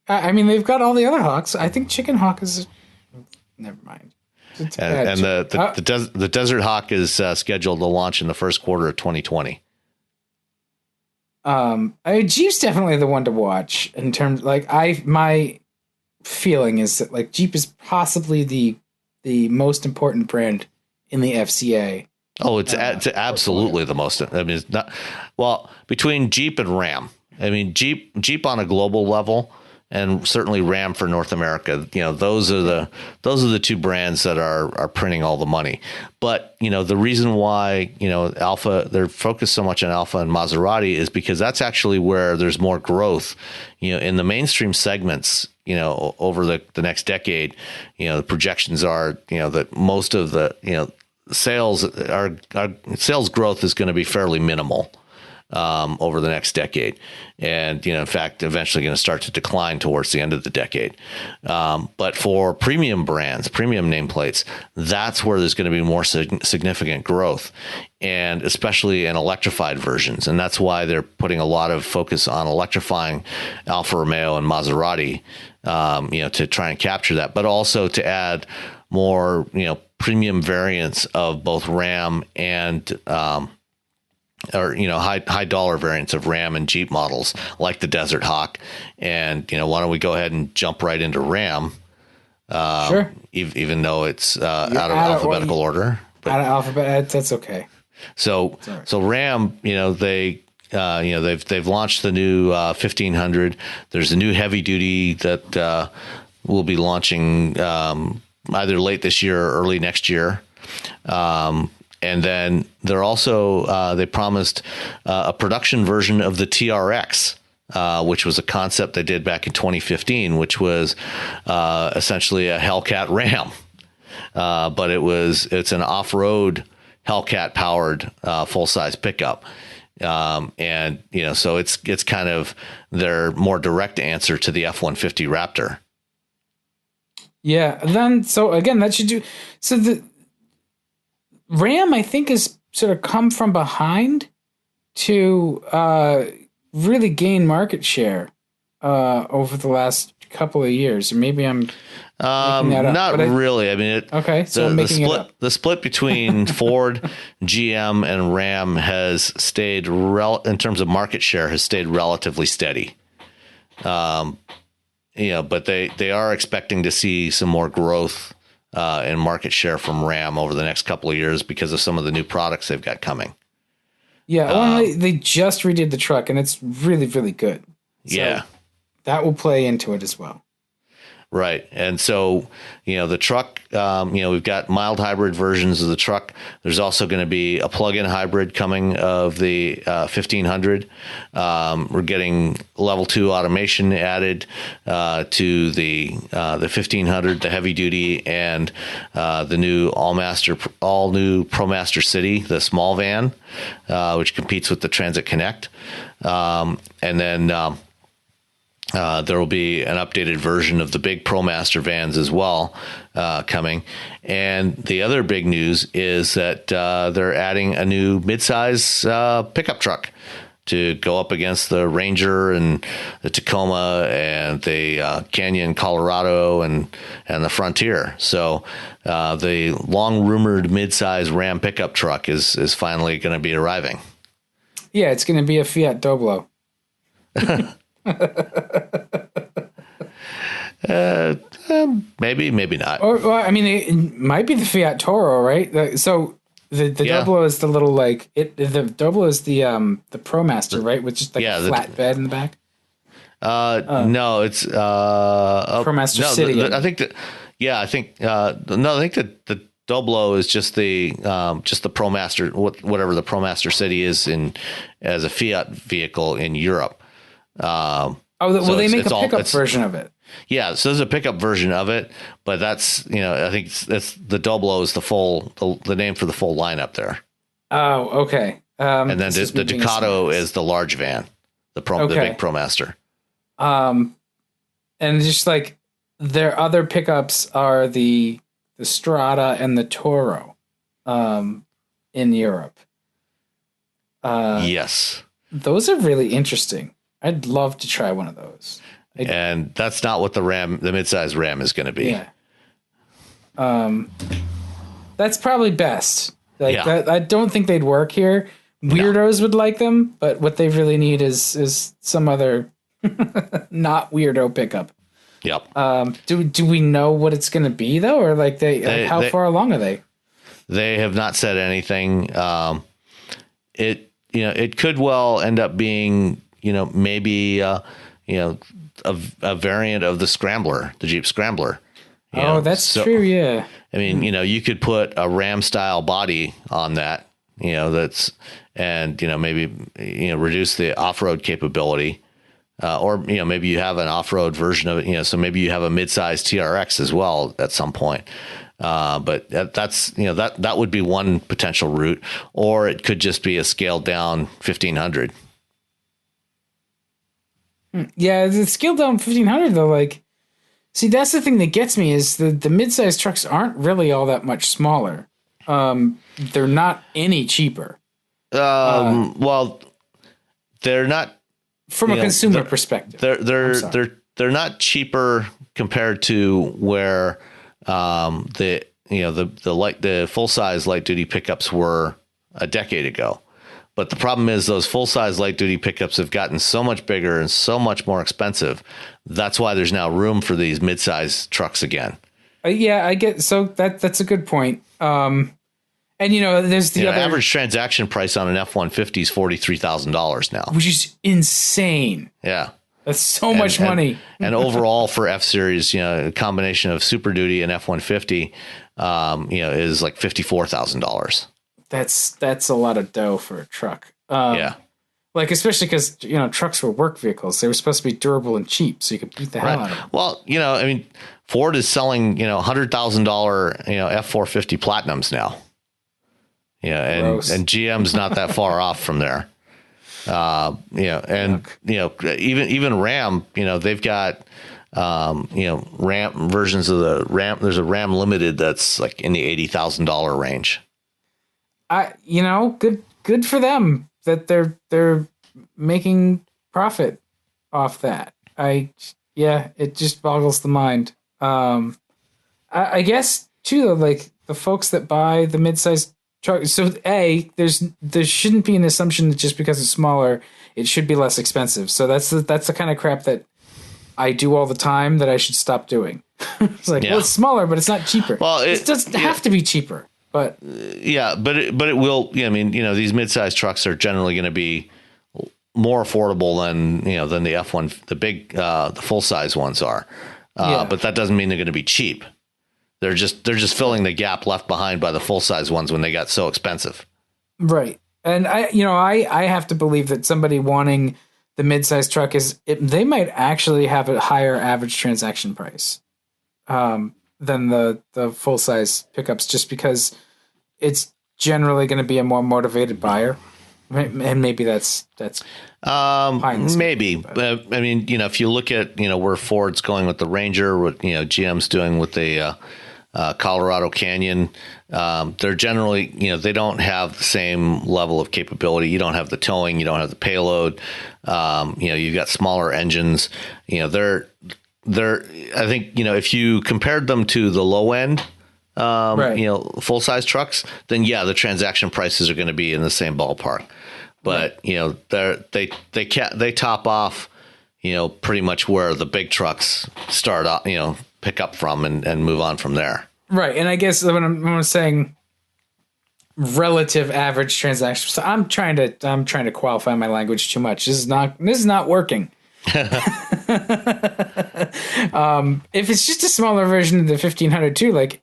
I mean, they've got all the other Hawks. I think Chicken Hawk is Never mind. And the Desert Hawk is scheduled to launch in the first quarter of 2020. Jeep's definitely the one to watch in terms, like, my feeling is that, like, Jeep is possibly the most important brand in the FCA. Oh, it's absolutely the most. I mean, it's not, well, between Jeep and Ram. I mean, Jeep on a global level, and certainly Ram for North America. You know, those are the two brands that are printing all the money. But, you know, the reason why, you know, they're focused so much on Alfa and Maserati is because that's actually where there's more growth, you know, in the mainstream segments. You know, over the next decade, you know, the projections are, you know, that most of the, you know, sales growth is going to be fairly minimal over the next decade. And, you know, in fact, eventually going to start to decline towards the end of the decade. But for premium brands, premium nameplates, that's where there's going to be more significant growth, and especially in electrified versions. And that's why they're putting a lot of focus on electrifying Alfa Romeo and Maserati, you know, to try and capture that, but also to add more, you know, premium variants of both Ram and, or, you know, high dollar variants of Ram and Jeep models like the Desert Hawk. And, you know, why don't we go ahead and jump right into Ram? Sure. Even though it's out of alphabetical order. Out of alphabet, that's okay. So Ram, you know, they've launched the new 1500. There's a new heavy duty that will be launching either late this year or early next year. And then they're also they promised a production version of the TRX, which was a concept they did back in 2015, which was essentially a Hellcat Ram, but it's an off-road Hellcat powered full size pickup. And, you know, so it's kind of their more direct answer to the F-150 Raptor. Yeah. Then, so again, that should do. So the Ram, I think, has sort of come from behind to really gain market share over the last couple of years. Or maybe I'm making that up. Not really. I mean, the split between Ford, GM, and Ram has stayed in terms of market share, has stayed relatively steady. You know, but they are expecting to see some more growth in market share from Ram over the next couple of years because of some of the new products they've got coming. Yeah, well, they just redid the truck, and it's really, really good. So yeah, that will play into it as well. Right. And so, you know, the truck, you know, we've got mild hybrid versions of the truck. There's also going to be a plug-in hybrid coming of the 1500. We're getting level 2 automation added to the 1500, the heavy duty, and the new all new ProMaster City, the small van, which competes with the Transit Connect. And then there will be an updated version of the big ProMaster vans as well coming. And the other big news is that they're adding a new midsize pickup truck to go up against the Ranger and the Tacoma and the Canyon Colorado and the Frontier. So the long rumored midsize Ram pickup truck is finally going to be arriving. Yeah, it's going to be a Fiat Doblo. Maybe not. Or, well, I mean, it might be the Fiat Toro, right? So the Doblo is the little, like, the Doblo is the ProMaster, right? With just like a flat bed in the back. No, it's ProMaster City. I think that. Yeah, I think that the Doblo is just the ProMaster, whatever the ProMaster City is as a Fiat vehicle in Europe. They make a pickup version of it. Yeah, so there's a pickup version of it, but that's, you know, I think it's the Doblo is the name for the full lineup there. Oh, okay. And then the Ducato is the large van, the big ProMaster. And just like their other pickups are the Strada and the Toro, in Europe. Yes, those are really interesting. I'd love to try one of those. And that's not what the midsize Ram is going to be. Yeah. That's probably best. Like Yeah. I don't think they'd work here. Weirdos would like them, but what they really need is some other not weirdo pickup. Yep. Do we know what it's going to be though, or like how far along are they? They have not said anything. It could well end up being, maybe a variant of the Scrambler, the Jeep Scrambler. That's true. Yeah. I mean, you could put a Ram style body on that, maybe, reduce the off-road capability. Or maybe you have an off-road version of it. So maybe you have a mid-size TRX as well at some point. But that's that would be one potential route, or it could just be a scaled down 1500. Yeah, the scaled down 1500 though. Like, see, that's the thing that gets me is the mid-size trucks aren't really all that much smaller. They're not any cheaper. Well, they're not. From a consumer perspective, they're not cheaper compared to where the full size light duty pickups were a decade ago. But the problem is those full size light duty pickups have gotten so much bigger and so much more expensive. That's why there's now room for these mid-size trucks again. Yeah, I get so that's a good point. And there's the other average transaction price on an F-150 is $43,000 now, which is insane. Yeah, that's so much money. And overall for F Series, a combination of Super Duty and F-150, is like $54,000. That's a lot of dough for a truck. Yeah, like especially because trucks were work vehicles; they were supposed to be durable and cheap, so you could beat the hell out of them. Well, Ford is selling $100,000 F-450 Platinums now. Yeah, and GM's not that far off from there. Even Ram, they've got Ram versions of the Ram. There's a Ram Limited that's like in the $80,000 range. Good for them that they're making profit off that. It just boggles the mind. I guess too though, like the folks that buy the mid-sized truck. So there shouldn't be an assumption that just because it's smaller, it should be less expensive. So that's the kind of crap that I do all the time that I should stop doing. It's like, well, it's smaller, but it's not cheaper. Well, it doesn't have to be cheaper, but but it will. Yeah, I mean, these mid-sized trucks are generally going to be more affordable than the F1, the full-size ones are. But that doesn't mean they're going to be cheap. They're just filling the gap left behind by the full size ones when they got so expensive. Right. And I have to believe that somebody wanting the mid-size truck they might actually have a higher average transaction price than the full size pickups, just because it's generally going to be a more motivated buyer. And maybe that's maybe, but I mean, if you look at, where Ford's going with the Ranger, what, GM's doing with the, Colorado Canyon, they're generally, they don't have the same level of capability. You don't have the towing, you don't have the payload. You've got smaller engines, they're, I think, if you compared them to the low end, full size trucks, then the transaction prices are going to be in the same ballpark. But they top off, pretty much where the big trucks start up, pick up from and move on from there. Right, and I guess when I'm saying relative average transaction, so I'm trying to qualify my language too much. This is not working. If it's just a smaller version of the 1500 too, like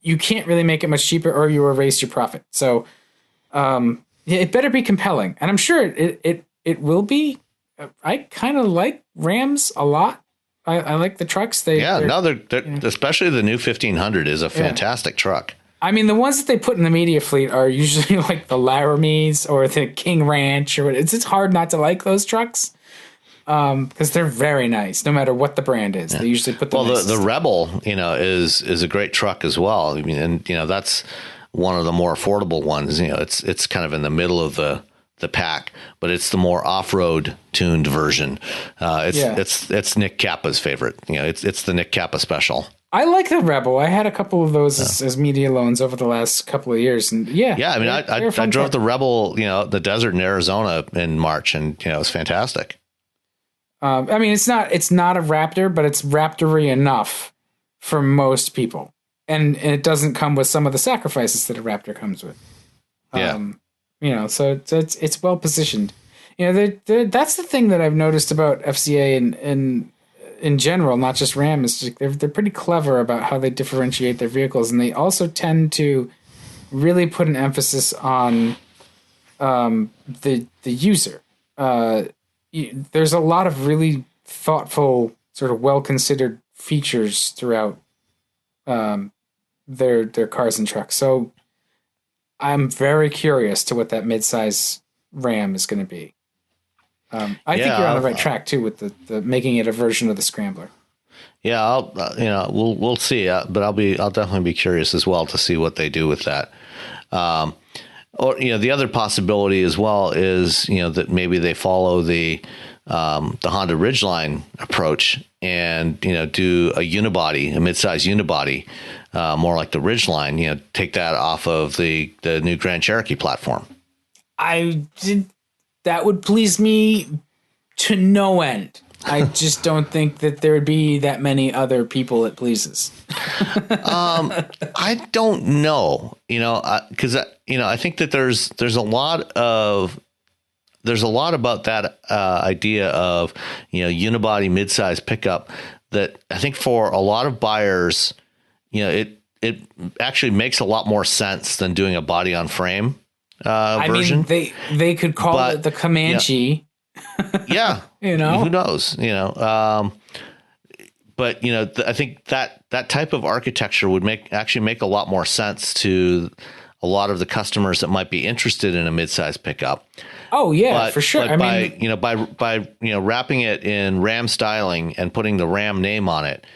you can't really make it much cheaper, or you erase your profit. So it better be compelling, and I'm sure it will be. I kind of like Rams a lot. I like the trucks. They're especially the new 1500 is a fantastic truck. I mean, the ones that they put in the media fleet are usually like the Laramies or the King Ranch or what. It's hard not to like those trucks because they're very nice, no matter what the brand is. Yeah. They usually put the Rebel, is a great truck as well. I mean, and that's one of the more affordable ones. It's kind of in the middle of the pack, but it's the more off-road tuned version. It's Nick Kappa's favorite. It's the Nick Kappa special. I like the Rebel. I had a couple of those as media loans over the last couple of years, and I mean, I drove the Rebel, the desert in Arizona in March, and it was fantastic. I mean, it's not a Raptor, but it's Raptor-y enough for most people, and it doesn't come with some of the sacrifices that a Raptor comes with. So it's well positioned. That's the thing that I've noticed about FCA and in general, not just Ram, is they're pretty clever about how they differentiate their vehicles, and they also tend to really put an emphasis on the user. There's a lot of really thoughtful, sort of well-considered features throughout their cars and trucks. So I'm very curious to what that midsize Ram is going to be. I think you're on the right track too with the making it a version of the Scrambler. Yeah, we'll see, but I'll definitely be curious as well to see what they do with that. Or the other possibility as well is that maybe they follow the Honda Ridgeline approach and do a unibody, a midsize unibody, more like the Ridgeline. Take that off of the new Grand Cherokee platform. That would please me to no end. I just don't think that there would be that many other people it pleases. I don't know, because I think that there's a lot about that idea of unibody midsize pickup that I think for a lot of buyers, it actually makes a lot more sense than doing a body on frame version. I mean, they could call it the Comanche. Yeah. Who knows? But I think that type of architecture would make a lot more sense to a lot of the customers that might be interested in a midsize pickup. Oh yeah, for sure. But by wrapping it in Ram styling and putting the Ram name on it,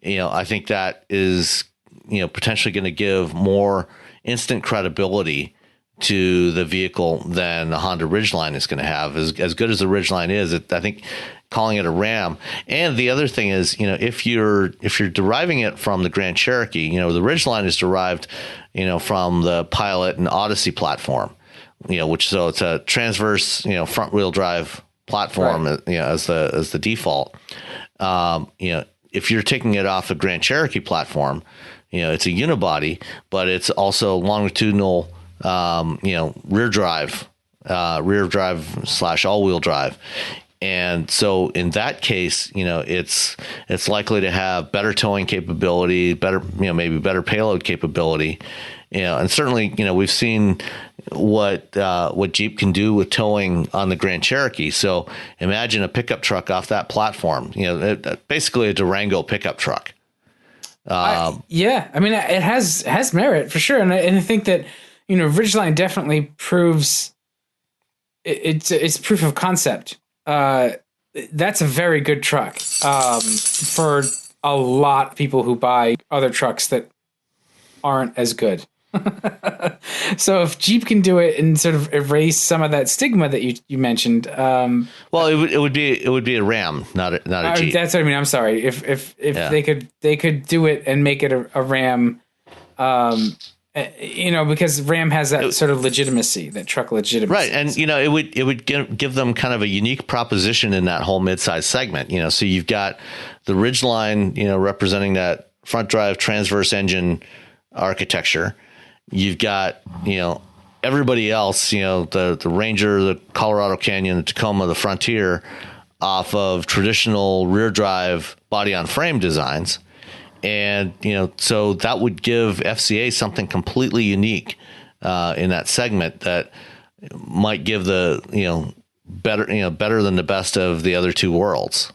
I think that is potentially going to give more instant credibility to the vehicle than the Honda Ridgeline is going to have. As good as the Ridgeline is, I think calling it a Ram. And the other thing is, if you're deriving it from the Grand Cherokee, the Ridgeline is derived, from the Pilot and Odyssey platform, so it's a transverse, front wheel drive platform, right, as the default. If you're taking it off a Grand Cherokee platform, it's a unibody, but it's also longitudinal, rear drive / all-wheel drive. And so in that case, it's likely to have better towing capability, maybe better payload capability. And certainly, we've seen what Jeep can do with towing on the Grand Cherokee. So imagine a pickup truck off that platform, basically a Durango pickup truck. I mean, it has merit for sure. And I think that, Ridgeline definitely proves it's proof of concept. That's a very good truck for a lot of people who buy other trucks that aren't as good. So if Jeep can do it and sort of erase some of that stigma that you mentioned, well, it would be a Ram, not a Jeep. That's what I mean. I'm sorry. If they could do it and make it a Ram, because Ram has that sort of legitimacy, that truck legitimacy. Right. And, it would give them kind of a unique proposition in that whole midsize segment. So you've got the Ridgeline, representing that front drive transverse engine architecture. You've got, everybody else, the Ranger, the Colorado Canyon, the Tacoma, the Frontier off of traditional rear drive body on frame designs. And, so that would give FCA something completely unique in that segment that might give the, better than the best of the other two worlds.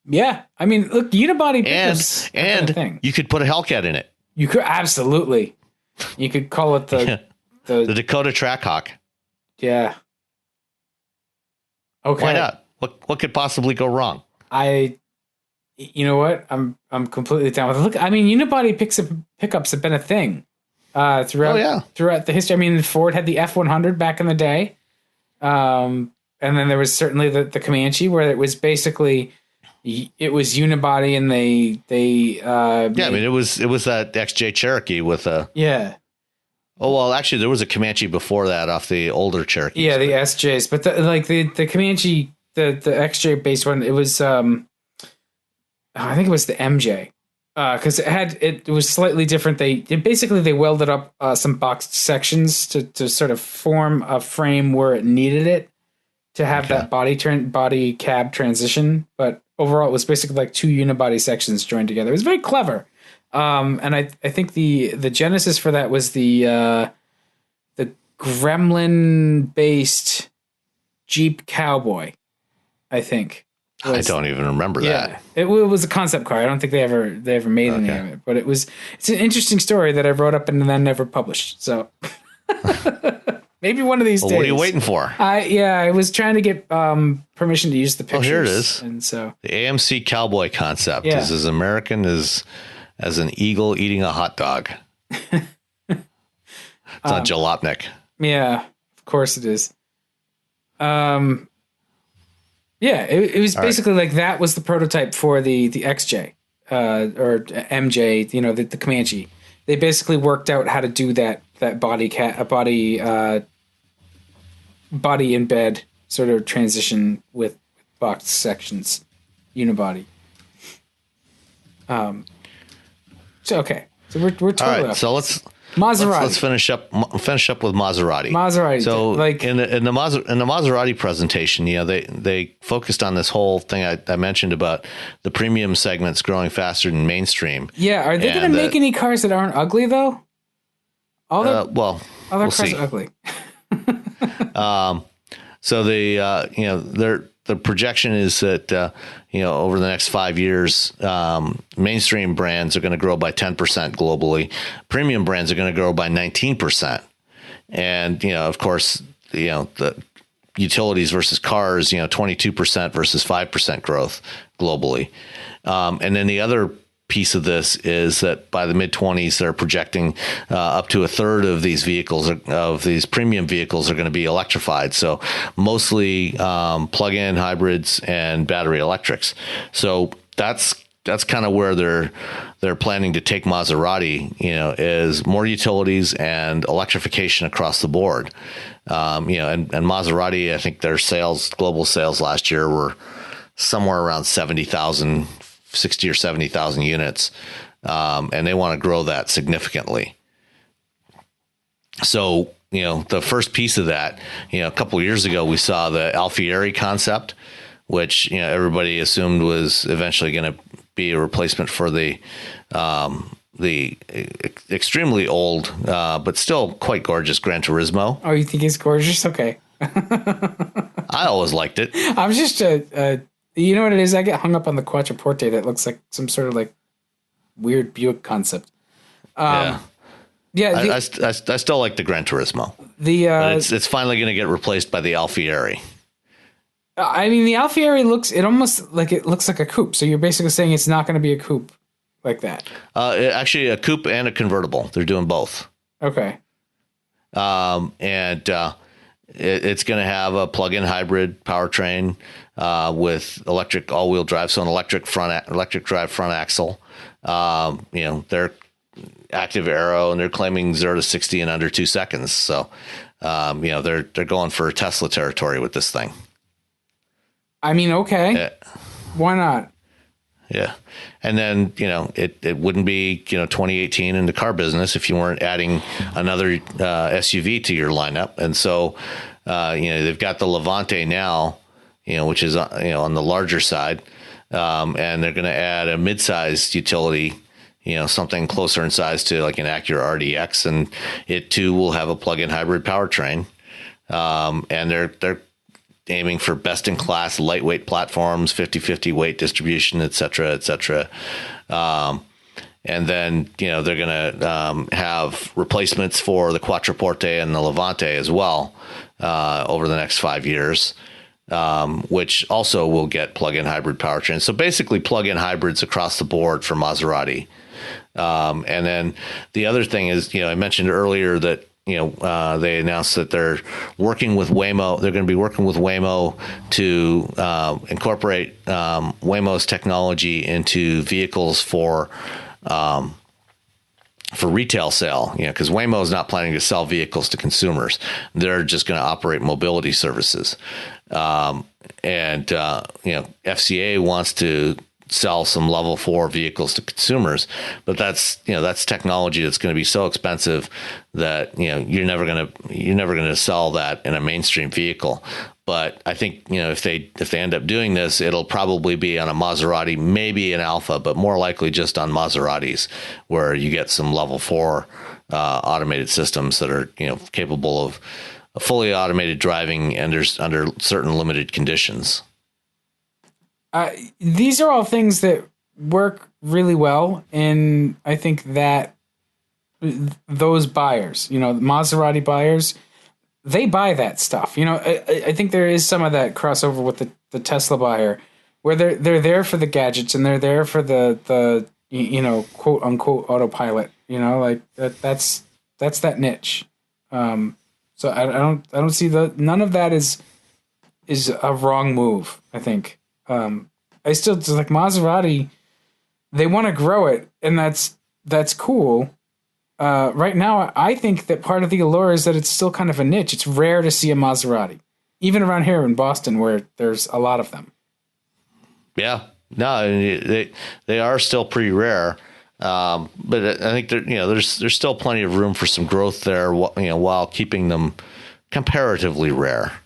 Yeah. I mean, look, unibody pickups and you could put a Hellcat in it. You could absolutely. You could call it the Dakota Trackhawk. Yeah. Okay. Why not? What could possibly go wrong? You know what? I'm completely down with it. Look, I mean, unibody pickups have been a thing throughout the history. I mean, Ford had the F100 back in the day, and then there was certainly the Comanche, where it was basically, it was unibody, and they I mean, it was that XJ Cherokee with a Oh, well, actually, there was a Comanche before that off the older Cherokee. Yeah, the SJs, but the Comanche, the XJ based one, it was I think it was the MJ, because it was slightly different. They welded up some boxed sections to sort of form a frame where it needed it to have that body cab transition. But overall, it was basically like two unibody sections joined together. It was very clever. And I think the genesis for that was the Gremlin based Jeep Cowboy, I think. I don't even remember that. It was a concept car. I don't think they ever made any of it, but it's an interesting story that I wrote up and then never published. So maybe one of these days. What are you waiting for? I was trying to get permission to use the pictures. Oh, here it is. And so the AMC Cowboy concept is as American as an eagle eating a hot dog. It's not jalopnik. Yeah, of course it is. It was basically like that was the prototype for the XJ or MJ, the Comanche. They basically worked out how to do that body in bed sort of transition with boxed sections, unibody. So we're totally all right. up. So let's finish up with Maserati. So in the Maserati presentation, they focused on this whole thing I mentioned about the premium segments growing faster than mainstream. Yeah, are they going to make any cars that aren't ugly though? All their cars are ugly. So the projection is that over the next 5 years, mainstream brands are going to grow by 10% globally. Premium brands are going to grow by 19%. And of course, the utilities versus cars, 22% versus 5% growth globally. And then the other piece of this is that by the mid-20s, they're projecting up to a third of these vehicles, of these premium vehicles, are going to be electrified. So mostly plug-in hybrids and battery electrics. So that's kind of where they're planning to take Maserati. Is more utilities and electrification across the board. And Maserati, I think their global sales last year were somewhere around 60 or 70,000 units. And they want to grow that significantly. So, the first piece of that, a couple of years ago, we saw the Alfieri concept, which, everybody assumed was eventually going to be a replacement for the extremely old, but still quite gorgeous Gran Turismo. Oh, you think it's gorgeous? Okay. I always liked it. I'm just you know what it is? I get hung up on the Quattroporte that looks like some sort of like weird Buick concept. I still like the Gran Turismo. But it's finally going to get replaced by the Alfieri. I mean, the Alfieri looks like a coupe. So you're basically saying it's not going to be a coupe like that. Actually, a coupe and a convertible. They're doing both. Okay. It's going to have a plug-in hybrid powertrain with electric all-wheel drive, so an electric drive front axle. They're active aero, and they're claiming 0 to 60 in under 2 seconds. So, they're going for Tesla territory with this thing. I mean, okay, yeah. Why not? Yeah, and then it wouldn't be 2018 in the car business if you weren't adding another SUV to your lineup, and so they've got the Levante now, which is on the larger side, and they're going to add a mid-sized utility, something closer in size to like an Acura RDX, and it too will have a plug-in hybrid powertrain, and they're aiming for best-in-class lightweight platforms, 50-50 weight distribution, et cetera, et cetera. And then, they're going to have replacements for the Quattroporte and the Levante as well over the next 5 years, which also will get plug-in hybrid powertrains. So basically plug-in hybrids across the board for Maserati. And then the other thing is, I mentioned earlier that they announced that they're working with Waymo. They're going to be working with Waymo to incorporate Waymo's technology into vehicles for retail sale, because Waymo is not planning to sell vehicles to consumers. They're just going to operate mobility services. FCA wants to sell some level 4 vehicles to consumers, but that's technology that's going to be so expensive that, you're never going to sell that in a mainstream vehicle. But I think, if they end up doing this, it'll probably be on a Maserati, maybe an Alfa, but more likely just on Maseratis, where you get some level 4 automated systems that are, capable of fully automated driving and under certain limited conditions. These are all things that work really well, and I think that those buyers, Maserati buyers, they buy that stuff. I think there is some of that crossover with the Tesla buyer, where they're there for the gadgets and they're there for the quote unquote autopilot. That's that niche. So I don't see none of that is a wrong move. I think. I still just like Maserati. They want to grow it, and that's cool. Right now, I think that part of the allure is that it's still kind of a niche. It's rare to see a Maserati, even around here in Boston, where there's a lot of them. Yeah, no, they are still pretty rare, but I think there's still plenty of room for some growth there. While keeping them comparatively rare.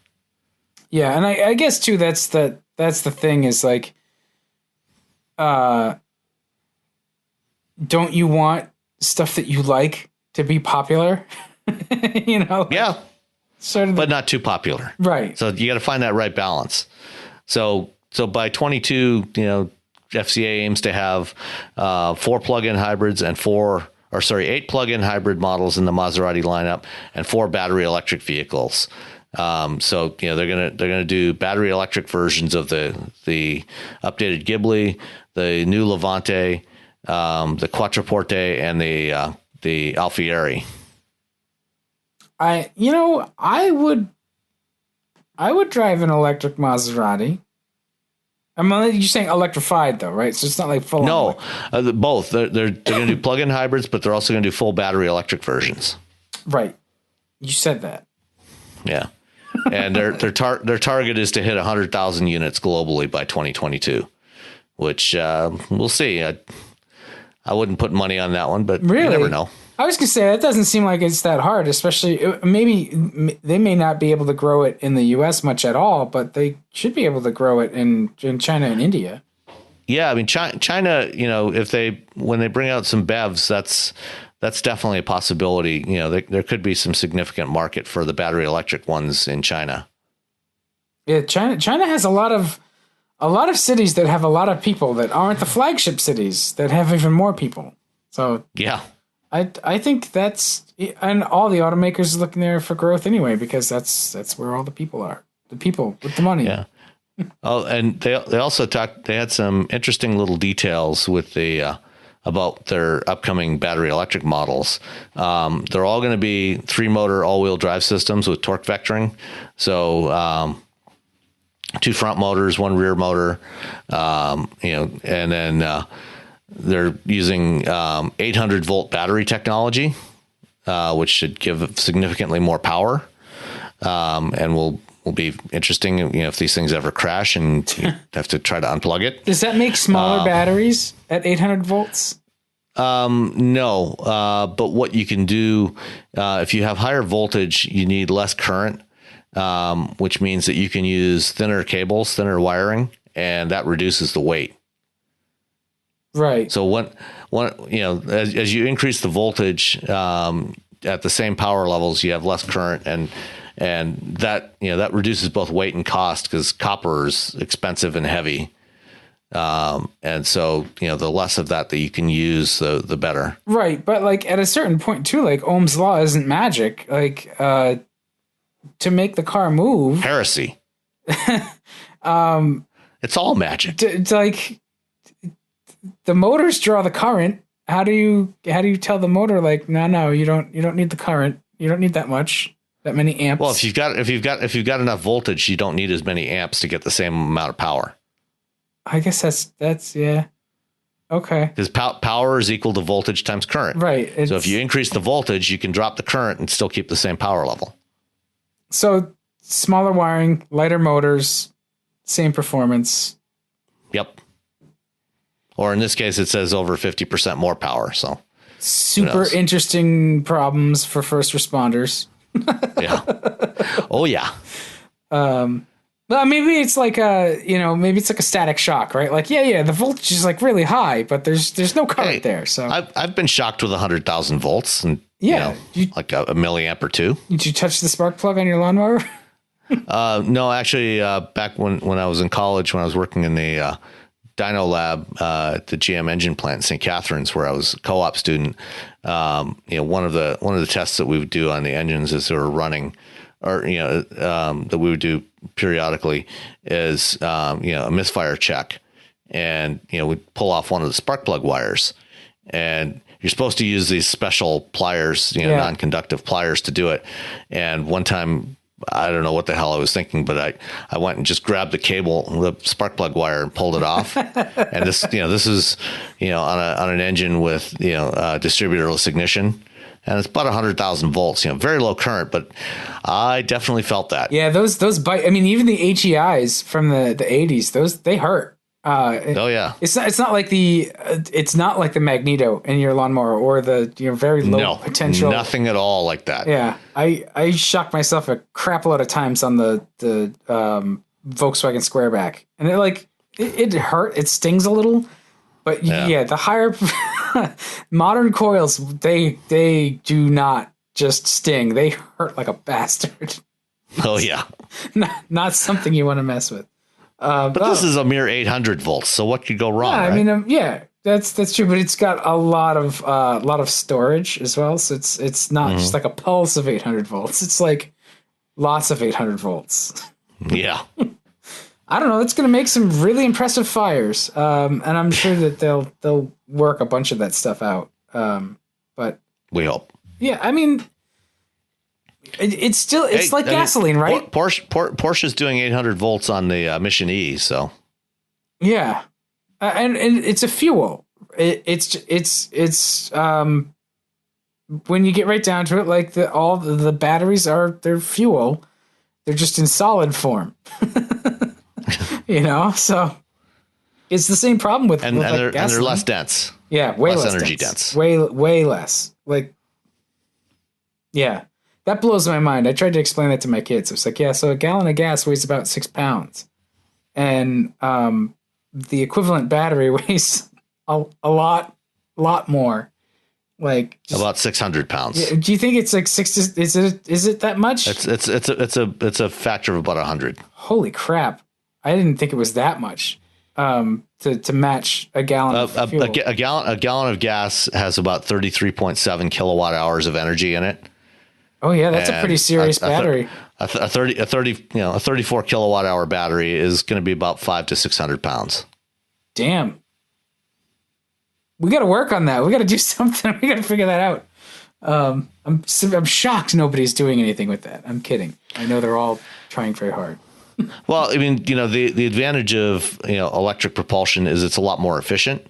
Yeah, and I guess too that's the thing is like, don't you want stuff that you like to be popular? Yeah, sort of, but not too popular, right? So you got to find that right balance. So by 22, FCA aims to have 4 plug-in hybrids and 8 plug-in hybrid models in the Maserati lineup and 4 battery electric vehicles. So they're gonna do battery electric versions of the updated Ghibli, the new Levante, the Quattroporte, and the Alfieri. I would drive an electric Maserati. You're saying electrified though, right? So it's not like full. No, both. They're going to do plug-in hybrids, but they're also going to do full battery electric versions. Right. You said that. Yeah. And their target is to hit 100,000 units globally by 2022, which we'll see. I wouldn't put money on that one, but really? You never know. I was going to say, that doesn't seem like it's that hard, especially maybe they may not be able to grow it in the U.S. much at all, but they should be able to grow it in China and India. Yeah, I mean, China, when they bring out some BEVs, that's definitely a possibility. There could be some significant market for the battery electric ones in China. Yeah, China has a lot of cities that have a lot of people that aren't the flagship cities that have even more people. So yeah, I think and all the automakers are looking there for growth anyway, because that's where all the people are, the people with the money. Yeah. Oh, and they also they had some interesting little details with about their upcoming battery electric models. They're all going to be 3-motor all-wheel drive systems with torque vectoring. So 2 front motors, 1 rear motor, and then they're using 800 volt battery technology, which should give significantly more power, and will be interesting, if these things ever crash and you have to try to unplug it. Does that make smaller batteries at 800 volts? No, but what you can do, if you have higher voltage, you need less current, which means that you can use thinner cables, thinner wiring, and that reduces the weight. Right. So as you increase the voltage, at the same power levels, you have less current, and that reduces both weight and cost, because copper is expensive and heavy. And so, the less of that you can use, the better. Right. But like at a certain point too, like Ohm's law isn't magic. Like, to make the car move. Heresy. It's all magic. It's like the motors draw the current. How do you tell the motor, like, no, you don't need the current. You don't need that many amps. Well, if you've got enough voltage, you don't need as many amps to get the same amount of power. I guess that's yeah. Okay. Because power is equal to voltage times current. Right. So if you increase the voltage, you can drop the current and still keep the same power level. So smaller wiring, lighter motors, same performance. Yep. Or in this case, it says over 50% more power. So super interesting problems for first responders. Yeah. Oh yeah. Well, maybe it's like maybe it's like a static shock, right? Like, yeah, the voltage is like really high, but there's no current there. So I've been shocked with 100,000 volts and like a milliamp or two. Did you touch the spark plug on your lawnmower? No, actually, back when I was in college, when I was working in the dyno lab at the GM engine plant in St. Catharines, where I was a co-op student, one of the tests that we would do on the engines as they were running, or that we would do periodically, is a misfire check, and we'd pull off one of the spark plug wires, and you're supposed to use these special pliers, non-conductive pliers to do it. And one time, I don't know what the hell I was thinking, but I went and just grabbed the cable, the spark plug wire, and pulled it off. And this is on an engine with distributorless ignition, and it's about 100,000 volts. Very low current, but I definitely felt that. Yeah, those bite. I mean, even the HEIs from the 80s, they hurt. Oh yeah, it's not like the magneto in your lawnmower or the very low potential. Nothing at all like that. Yeah, I shocked myself a crap load of times on the Volkswagen Squareback, and it hurt. It stings a little, but yeah the higher modern coils, they do not just sting; they hurt like a bastard. Oh yeah, not something you want to mess with. But this is a mere 800 volts, so what could go wrong? Yeah, right? I mean, that's true, but it's got a lot of storage as well, so it's not just like a pulse of 800 volts. It's like lots of 800 volts. Yeah. I don't know. It's going to make some really impressive fires, and I'm sure that they'll work a bunch of that stuff out. But we hope. Yeah, I mean. It's like gasoline, right? Porsche's doing 800 volts on the Mission E, so yeah, and it's a fuel. It's when you get right down to it, like all the batteries they're fuel. They're just in solid form, so it's the same problem with they're less dense. Yeah, way less energy dense. Way less. Like, yeah. That blows my mind. I tried to explain that to my kids. I was like, yeah, so a gallon of gas weighs about 6 pounds. And the equivalent battery weighs a lot more. Like about 600 pounds. Do you think it's like 60? Is it that much? It's a factor of about 100. Holy crap. I didn't think it was that much to match a gallon of fuel. A gallon of gas has about 33.7 kilowatt hours of energy in it. Oh yeah, that's a pretty serious battery. A 34 kilowatt hour battery is going to be about 500 to 600 pounds. Damn. We got to work on that. We got to do something. We got to figure that out. I'm shocked nobody's doing anything with that. I'm kidding. I know they're all trying very hard. Well, I mean, the advantage of electric propulsion is it's a lot more efficient.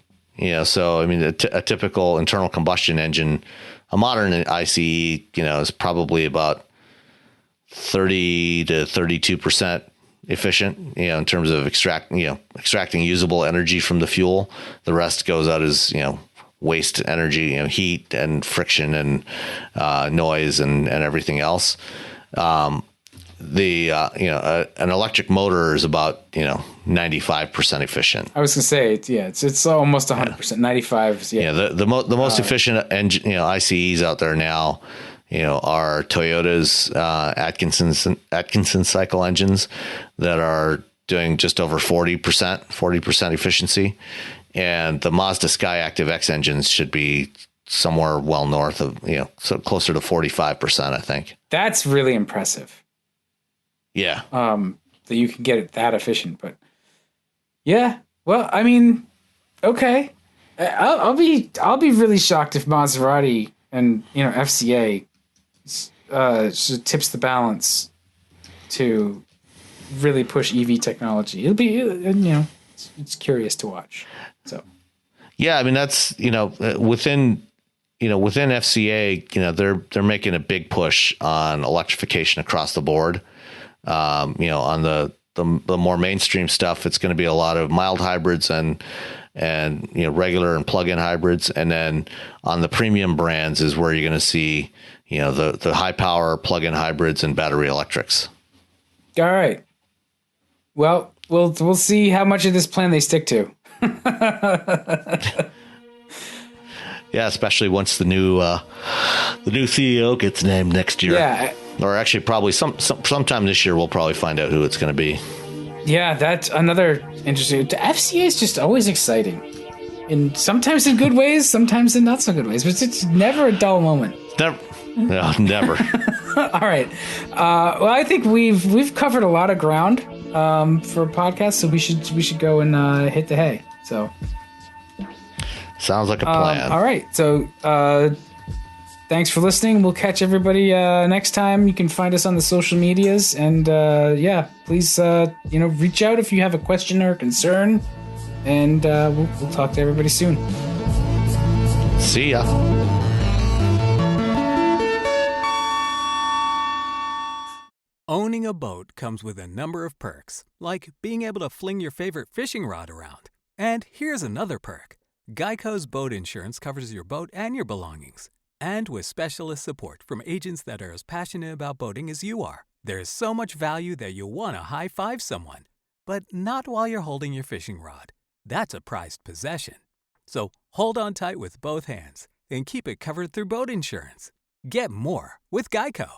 So I mean, a typical internal combustion engine. A modern ICE, is probably about 30 to 32% efficient, in terms of extracting usable energy from the fuel. The rest goes out as, waste energy, heat and friction and noise and everything else. An electric motor is about 95% efficient. I was gonna say it's almost 100%. 95 is the most efficient engine ICEs out there now are Toyota's Atkinson cycle engines that are doing just over 40% efficiency, and the Mazda Skyactiv X engines should be somewhere well north of so closer to 45%, I think. That's really impressive. Yeah. That you can get it that efficient, but yeah. Well, I mean, okay. I'll be really shocked if Maserati and FCA tips the balance to really push EV technology. It'll be, it's curious to watch. So, yeah, I mean, that's, within FCA, they're making a big push on electrification across the board. On the more mainstream stuff, it's going to be a lot of mild hybrids and regular and plug-in hybrids. And then on the premium brands is where you're going to see, the high power plug-in hybrids and battery electrics. All right. Well, we'll see how much of this plan they stick to. Yeah, especially once the new CEO gets named next year. Yeah. Or actually probably sometime this year, we'll probably find out who it's going to be. Yeah, that's another interesting. The FCA is just always exciting. Sometimes in good ways, sometimes in not so good ways. But it's never a dull moment. Never. No, never. All right. Well, I think we've covered a lot of ground for a podcast, so we should go and hit the hay. So sounds like a plan. All right. So thanks for listening. We'll catch everybody next time. You can find us on the social medias, and please reach out if you have a question or a concern, and we'll talk to everybody soon. See ya. Owning a boat comes with a number of perks, like being able to fling your favorite fishing rod around. And here's another perk. Geico's boat insurance covers your boat and your belongings. And with specialist support from agents that are as passionate about boating as you are, there's so much value that you'll want to high-five someone. But not while you're holding your fishing rod. That's a prized possession. So hold on tight with both hands and keep it covered through boat insurance. Get more with Geico.